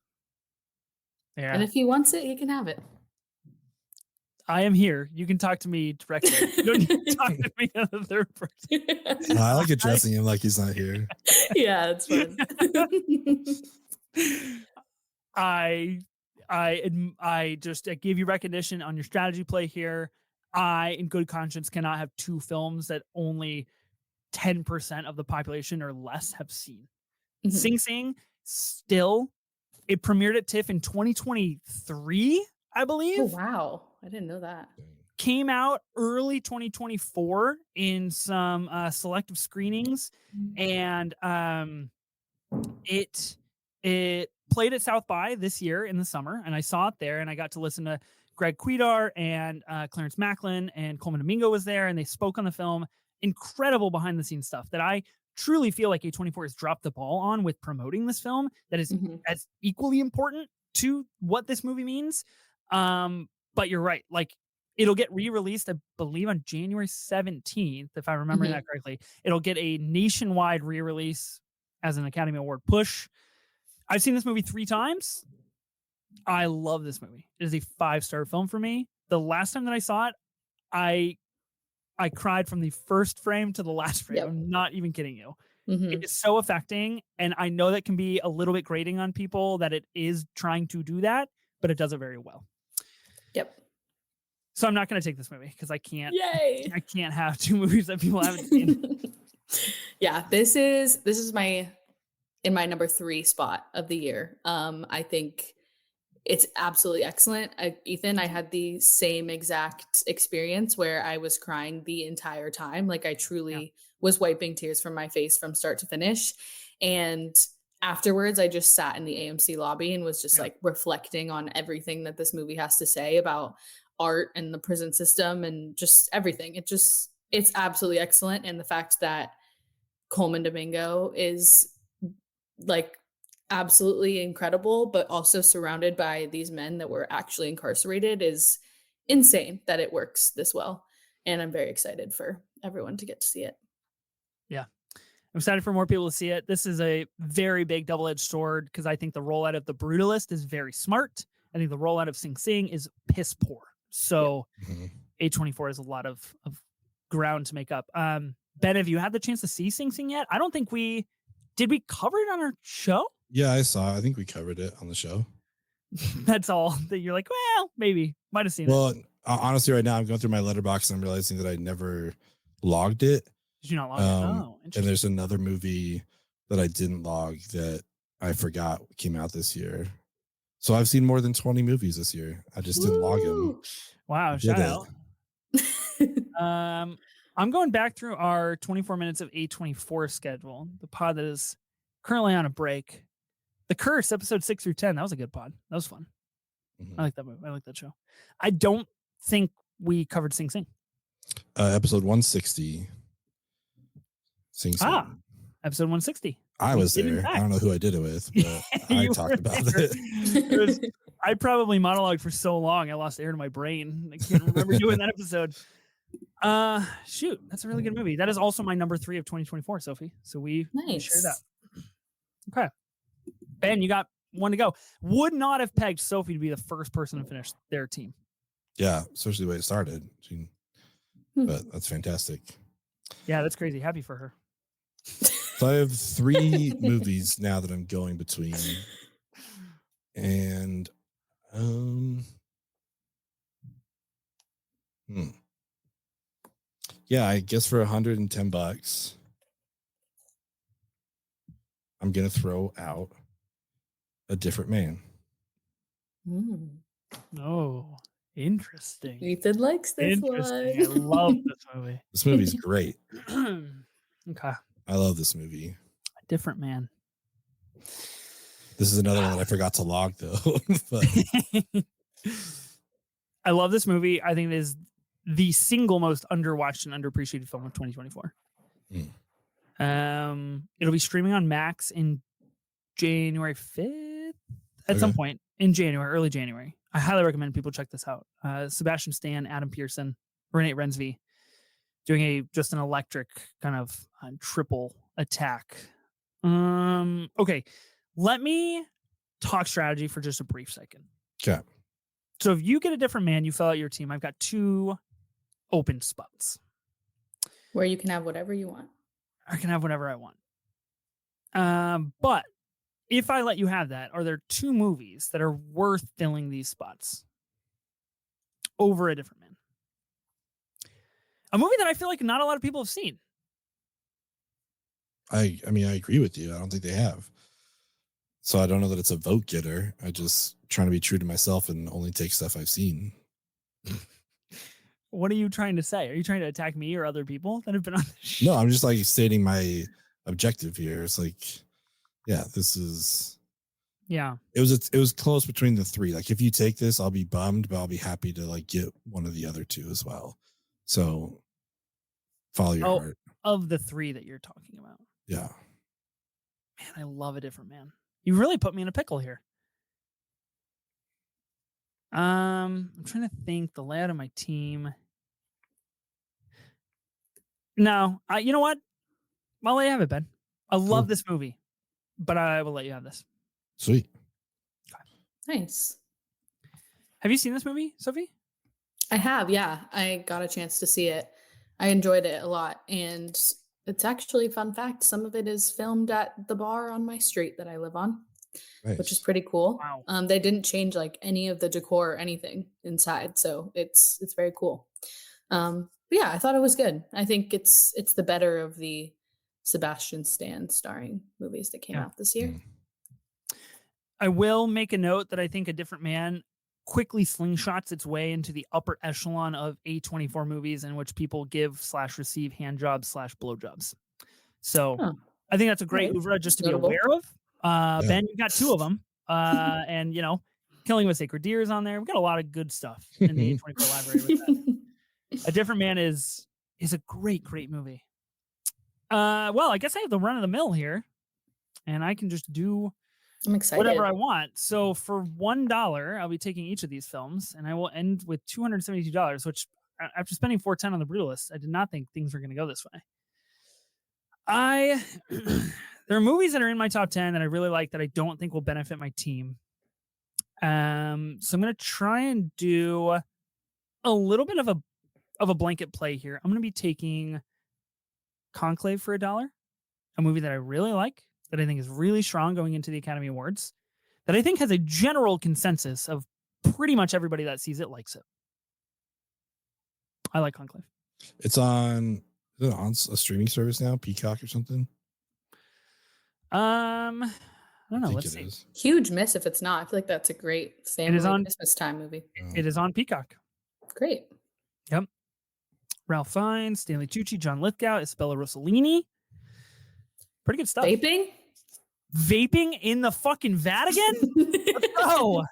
Yeah. And if he wants it, he can have it. I am here. You can talk to me directly. You don't need to talk to me in the third person. I like addressing him like he's not here. Yeah, it's fun. I just gave you recognition on your strategy play here. I, in good conscience, cannot have two films that only 10% of the population or less have seen. Mhm. Sing Sing, still, it premiered at TIFF in 2023, I believe. Oh, wow. I didn't know that. Came out early 2024 in some selective screenings, and it played at South by this year in the summer, and I saw it there, and I got to listen to Greg Quidar and Clarence Macklin, and Coleman Domingo was there, and they spoke on the film. Incredible behind the scenes stuff that I truly feel like A24 has dropped the ball on with promoting this film that is Mhm. as equally important to what this movie means. But you're right, like it'll get re-released, I believe, on January 17th, if I remember that correctly. It'll get a nationwide re-release as an Academy Award push. I've seen this movie 3 times. I love this movie. It is a 5-star film for me. The last time that I saw it, I cried from the first frame to the last frame. Yep. I'm not even kidding you. Mhm. It is so affecting, and I know that can be a little bit grating on people that it is trying to do that, but it does it very well. Yep. So I'm not going to take this movie because I can't. Yay. I can't have 2 movies that people haven't seen. Yeah, this is in my number 3 spot of the year. I think it's absolutely excellent. Ethan, I had the same exact experience where I was crying the entire time. Like I truly was wiping tears from my face from start to finish. And afterwards, I just sat in the AMC lobby and was just like reflecting on everything that this movie has to say about art and the prison system and just everything. It's absolutely excellent. And the fact that Coleman Domingo is like absolutely incredible, but also surrounded by these men that were actually incarcerated is insane that it works this well. And I'm very excited for everyone to get to see it. Yeah. I'm excited for more people to see it. This is a very big double-edged sword because I think the rollout of The Brutalist is very smart. I think the rollout of Sing Sing is piss poor. So A24 has a lot of ground to make up. Ben, have you had the chance to see Sing Sing yet? I don't think did we cover it on our show? Yeah, I think we covered it on the show. That's all that you're like, well, maybe might have seen it. Well, honestly, right now I'm going through my letterbox and I'm realizing that I never logged it. Did you not log it? Oh, and there's another movie that I didn't log that I forgot came out this year. So I've seen more than 20 movies this year. I just didn't log them. Wow, shout out. I'm going back through our 24 minutes of A24 schedule, the pod that is currently on a break. The Curse, episode 6 through 10. That was a good pod. That was fun. I like that movie. I like that show. I don't think we covered Sing Sing. Episode 160. Sing Sing. Episode 160. I was there. I don't know who I did it with, but I talked about it. I probably monologued for so long I lost air to my brain. I can't remember doing that episode. Shoot, that's a really good movie. That is also my number 3 of 2024, Sophie. So we share that. Okay. Ben, you got one to go. Would not have pegged Sophie to be the first person to finish their team. Yeah, especially the way it started. But that's fantastic. Yeah, that's crazy. Happy for her. So I have 3 movies now that I'm going between. And yeah, I guess for $110, I'm gonna throw out A Different Man. Oh, interesting. Ethan likes this one. I love this movie. This movie's great. Okay. I love this movie. A Different Man. This is another one that I forgot to log though. But I love this movie. I think it is the single most underwatched and underappreciated film of 2024. It'll be streaming on Max in January 5th at some point in January, early January. I highly recommend people check this out. Sebastian Stan, Adam Pearson, Renee Rensby doing just an electric kind of triple attack. Okay. Let me talk strategy for just a brief second. Okay. So if you get a different man, you fill out your team. I've got 2 open spots. Where you can have whatever you want. I can have whatever I want. But if I let you have that, are there 2 movies that are worth filling these spots over a different man? A movie that I feel like not a lot of people have seen. I mean, I agree with you. I don't think they have. So I don't know that it's a vote getter. I just trying to be true to myself and only take stuff I've seen. What are you trying to say? Are you trying to attack me or other people that have been on the show? No, I'm just like stating my objective here. It's like, yeah, this is. Yeah. It was close between the 3. Like if you take this, I'll be bummed, but I'll be happy to like get one of the other 2 as well. So follow your heart. Of the 3 that you're talking about. Yeah. Man, I love A Different Man. You really put me in a pickle here. I'm trying to think the layout of my team. No, you know what? I'll let you have it, Ben. I love this movie, but I will let you have this. Sweet. Nice. Have you seen this movie, Sophie? I have, yeah. I got a chance to see it. I enjoyed it a lot. And it's actually, fun fact, some of it is filmed at the bar on my street that I live on, which is pretty cool. Wow. They didn't change like any of the decor or anything inside. So it's very cool. But yeah, I thought it was good. I think it's the better of the Sebastian Stan starring movies that came out this year. I will make a note that I think A Different Man quickly slingshots its way into the upper echelon of A24 movies in which people give/receive handjobs/blowjobs. So I think that's a great oeuvre just to be aware of. Ben, you got 2 of them. And, Killing with Sacred Deer is on there. We've got a lot of good stuff in the A24 library with that. A Different Man is a great, great movie. Well, I guess I have the run of the mill here, and I can just do I'm excited. whatever I want. So for $1, I'll be taking each of these films, and I will end with $272, which after spending $410 on the Brutalist, I did not think things were going to go this way. There are movies that are in my top 10 that I really like that I don't think will benefit my team. So I'm going to try and do a little bit of a blanket play here. I'm going to be taking Conclave for $1, a movie that I really like, that I think is really strong going into the Academy Awards, that I think has a general consensus of pretty much everybody that sees it likes it. I like Conclave. It's on a streaming service now, Peacock or something? I don't know. Let's see. Huge miss if it's not. I feel like that's a great family Christmas time movie. It is on Peacock. Great. Yep. Ralph Fiennes, Stanley Tucci, John Lithgow, Isabella Rossellini. Pretty good stuff. Vaping in the fucking Vatican? Let's go.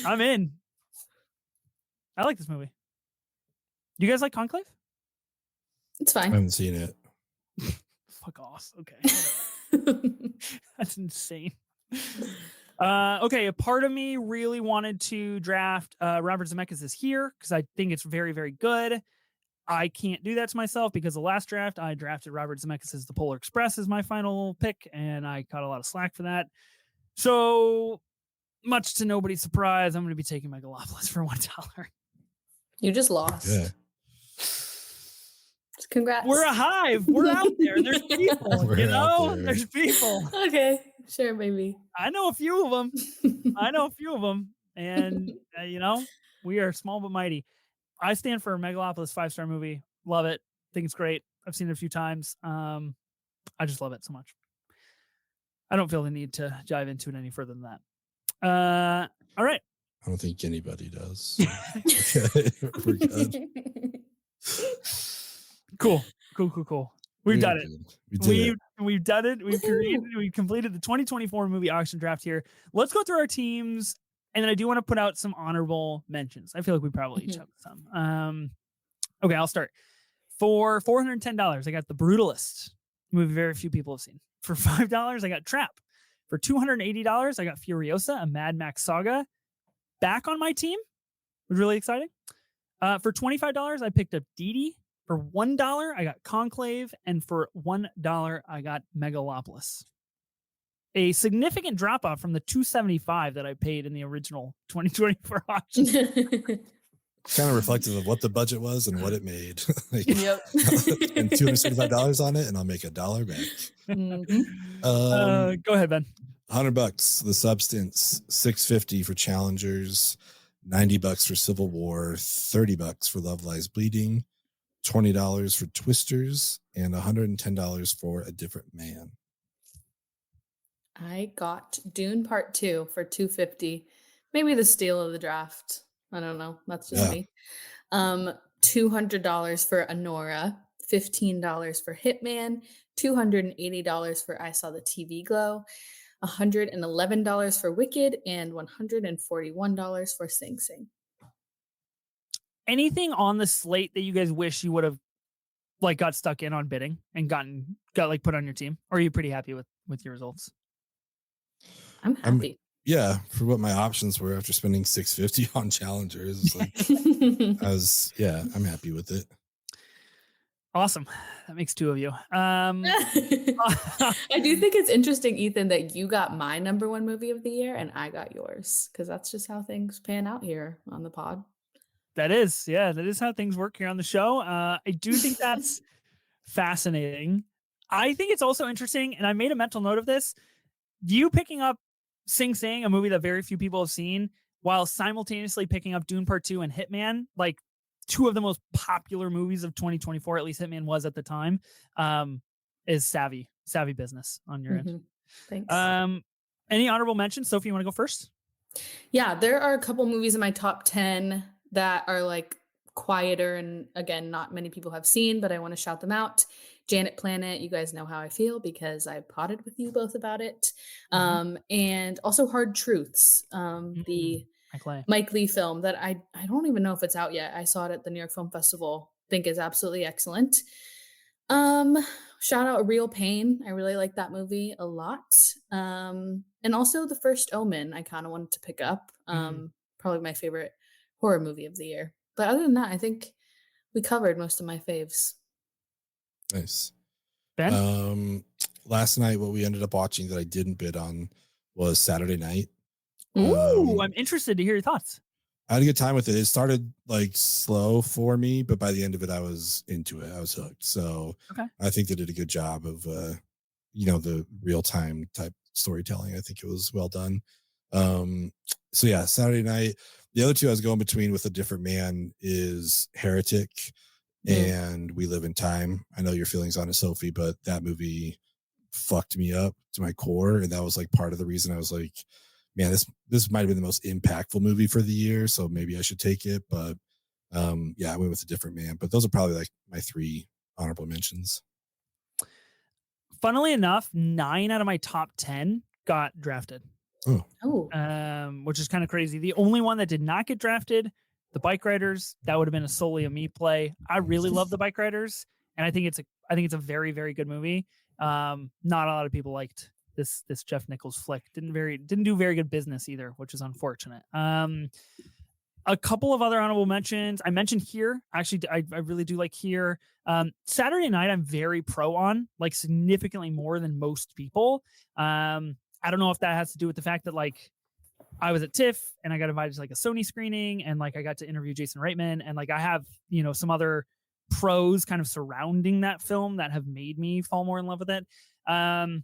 I'm in. I like this movie. Do you guys like Conclave? It's fine. I haven't seen it. Fuck off. Okay. That's insane. Okay, a part of me really wanted to draft Robert Zemeckis is Here because I think it's very, very good. I can't do that to myself because the last draft I drafted Robert Zemeckis' The Polar Express as my final pick, and I caught a lot of slack for that. So, much to nobody's surprise, I'm going to be taking Megalopolis for $1. You just lost. Yeah. Congrats. We're a hive. We're out there. There's people. There's people. Okay, sure, baby. I know a few of them. And, we are small but mighty. I stand for Megalopolis 5-star movie. Love it. Think it's great. I've seen it a few times. I just love it so much. I don't feel the need to dive into it any further than that. All right. I don't think anybody does. Okay, we're good. Cool. We've done it. We've done it. We've completed the 2024 movie auction draft here. Let's go through our teams. And then I do want to put out some honorable mentions. I feel like we probably each have some. Okay, I'll start. For $410, I got The Brutalist, a movie very few people have seen. For $5, I got Trap. For $280, I got Furiosa, a Mad Max saga. Back on my team. It was really exciting. For $25, I picked up Dee Dee. For $1, I got Conclave. And for $1, I got Megalopolis. a significant drop off from the $275 that I paid in the original 2024 auction. Kind of reflective of what the budget was and what it made. Like, Yep. spend $275 on it, and I'll make $1 back. Go ahead, Ben. $100 The Substance, $650 for Challengers, $90 for Civil War, $30 for Love Lies Bleeding, $20 for Twisters, and $110 for A Different Man. I got Dune Part 2 for $250. Maybe the steal of the draft. I don't know. That's just me. $200 for Anora, $15 for Hitman, $280 for I Saw the TV Glow, $111 for Wicked, and $141 for Sing Sing. Anything on the slate that you guys wish you would have like got stuck in on bidding and got like put on your team? Or are you pretty happy with your results? I'm happy. Yeah, for what my options were after spending $650 on Challengers. Like, I'm happy with it. Awesome. That makes two of you. I do think it's interesting, Ethan, that you got my number one movie of the year and I got yours, because that's just how things pan out here on the pod. That is how things work here on the show. I do think that's fascinating. I think it's also interesting, and I made a mental note of this, you picking up Sing Sing, a movie that very few people have seen, while simultaneously picking up Dune Part 2 and Hitman, like two of the most popular movies of 2024, at least Hitman was at the time, is savvy business on your end. Thanks. Any honorable mentions? Sophie, you want to go first? Yeah, there are a couple movies in my top 10 that are like quieter and again, not many people have seen, but I want to shout them out. Janet Planet, you guys know how I feel because I potted with you both about it. And also Hard Truths, the Mike Leigh film that I don't even know if it's out yet. I saw it at the New York Film Festival. Think is absolutely excellent. Shout out A Real Pain. I really like that movie a lot. And also The First Omen, I kind of wanted to pick up. Probably my favorite horror movie of the year. But other than that, I think we covered most of my faves. Nice. Ben? Last night, what we ended up watching that I didn't bid on was Saturday Night. Ooh, I'm interested to hear your thoughts. I had a good time with it. It started like slow for me, but by the end of it, I was into it. I was hooked. So I think they did a good job of, the real time type storytelling. I think it was well done. So yeah, Saturday Night. The other two I was going between with A Different Man is Heretic and We Live in Time. I know your feelings on it, Sophie, but that movie fucked me up to my core. And that was like part of the reason I was like, man, this might have been the most impactful movie for the year. So maybe I should take it. But I went with A Different Man. But those are probably like my three honorable mentions. Funnily enough, 9 out of my top 10 got drafted. Which is kind of crazy. The only one that did not get drafted, The Bike Riders. That would have been solely a me play. I really love The Bike Riders, and I think it's a very, very good movie. Not a lot of people liked this Jeff Nichols flick. Didn't do very good business either, which is unfortunate. A couple of other honorable mentions. I mentioned Here. Actually, I really do like Here. Saturday Night, I'm very pro on, like significantly more than most people. I don't know if that has to do with the fact that like I was at TIFF and I got invited to like a Sony screening and like I got to interview Jason Reitman and like I have, some other pros kind of surrounding that film that have made me fall more in love with it. I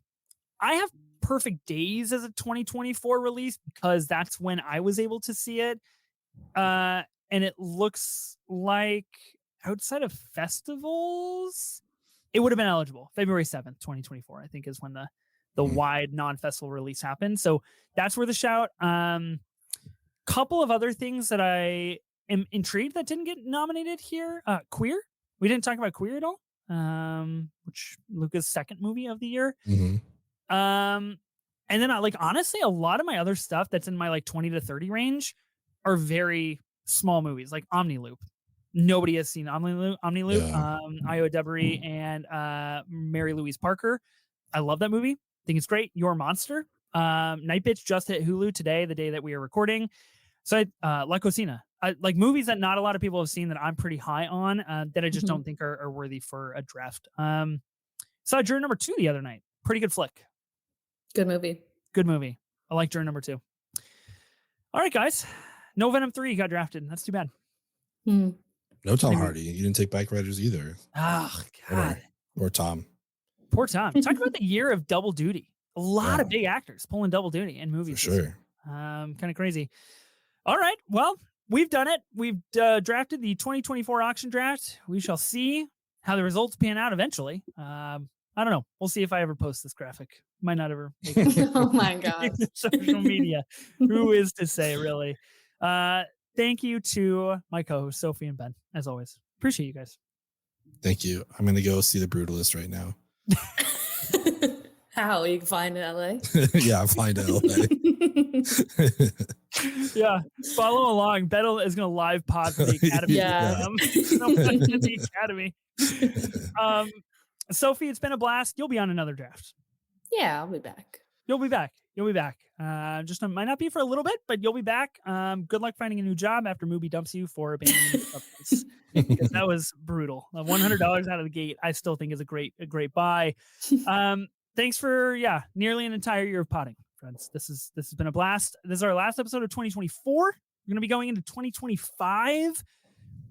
have Perfect Days as a 2024 release because that's when I was able to see it. And it looks like outside of festivals, it would have been eligible. February 7th, 2024, I think is when the wide non-festival release happened. So that's where the shout. Couple of other things that I am intrigued that didn't get nominated here. Queer. We didn't talk about Queer at all. Which Luca's second movie of the year. And then honestly, a lot of my other stuff that's in my like 20 to 30 range are very small movies, like Omniloop. Nobody has seen Omniloop. Io Debris and Mary Louise Parker. I love that movie. Think it's great. Your Monster. Night Bitch just hit Hulu today, the day that we are recording. So La Cocina. Like movies that not a lot of people have seen that I'm pretty high on that I just don't think are worthy for a draft. Saw Juror Number 2 the other night. Pretty good flick. Good movie. Good movie. I like Juror number 2. All right, guys. No Venom 3 got drafted. That's too bad. Hmm. No Tom Maybe- Hardy. You didn't take Bike Riders either. Oh, God. Or Tom. Poor Tom. Talk about the year of double duty. A lot of big actors pulling double duty in movies. For sure. Kind of crazy. All right. Well, we've done it. We've drafted the 2024 auction draft. We shall see how the results pan out eventually. I don't know. We'll see if I ever post this graphic. Might not ever make it Oh my God. social media. Who is to say, really? Thank you to my co-hosts, Sophie and Ben, as always. Appreciate you guys. Thank you. I'm going to go see The Brutalist right now. How? You can find it in LA? Yeah, I'm flying to LA. Yeah, follow along. Ben is going to live pod for the Academy. Yeah. The Academy. Sophie, it's been a blast. You'll be on another draft. Yeah, I'll be back. You'll be back. Just might not be for a little bit, but you'll be back. Good luck finding a new job after Mubi dumps you for abandoning substance. Because that was brutal. $100 out of the gate, I still think is a great buy. Thanks for nearly an entire year of potting, friends. This has been a blast. This is our last episode of 2024. We're going to be going into 2025.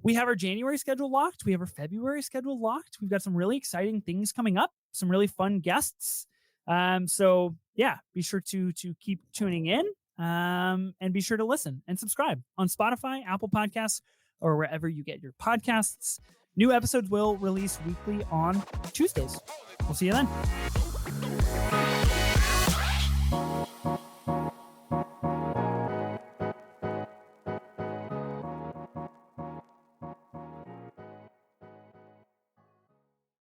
We have our January schedule locked. We have our February schedule locked. We've got some really exciting things coming up. Some really fun guests. So be sure to keep tuning in, and be sure to listen and subscribe on Spotify, Apple Podcasts, or wherever you get your podcasts. New episodes will release weekly on Tuesdays. We'll see you then.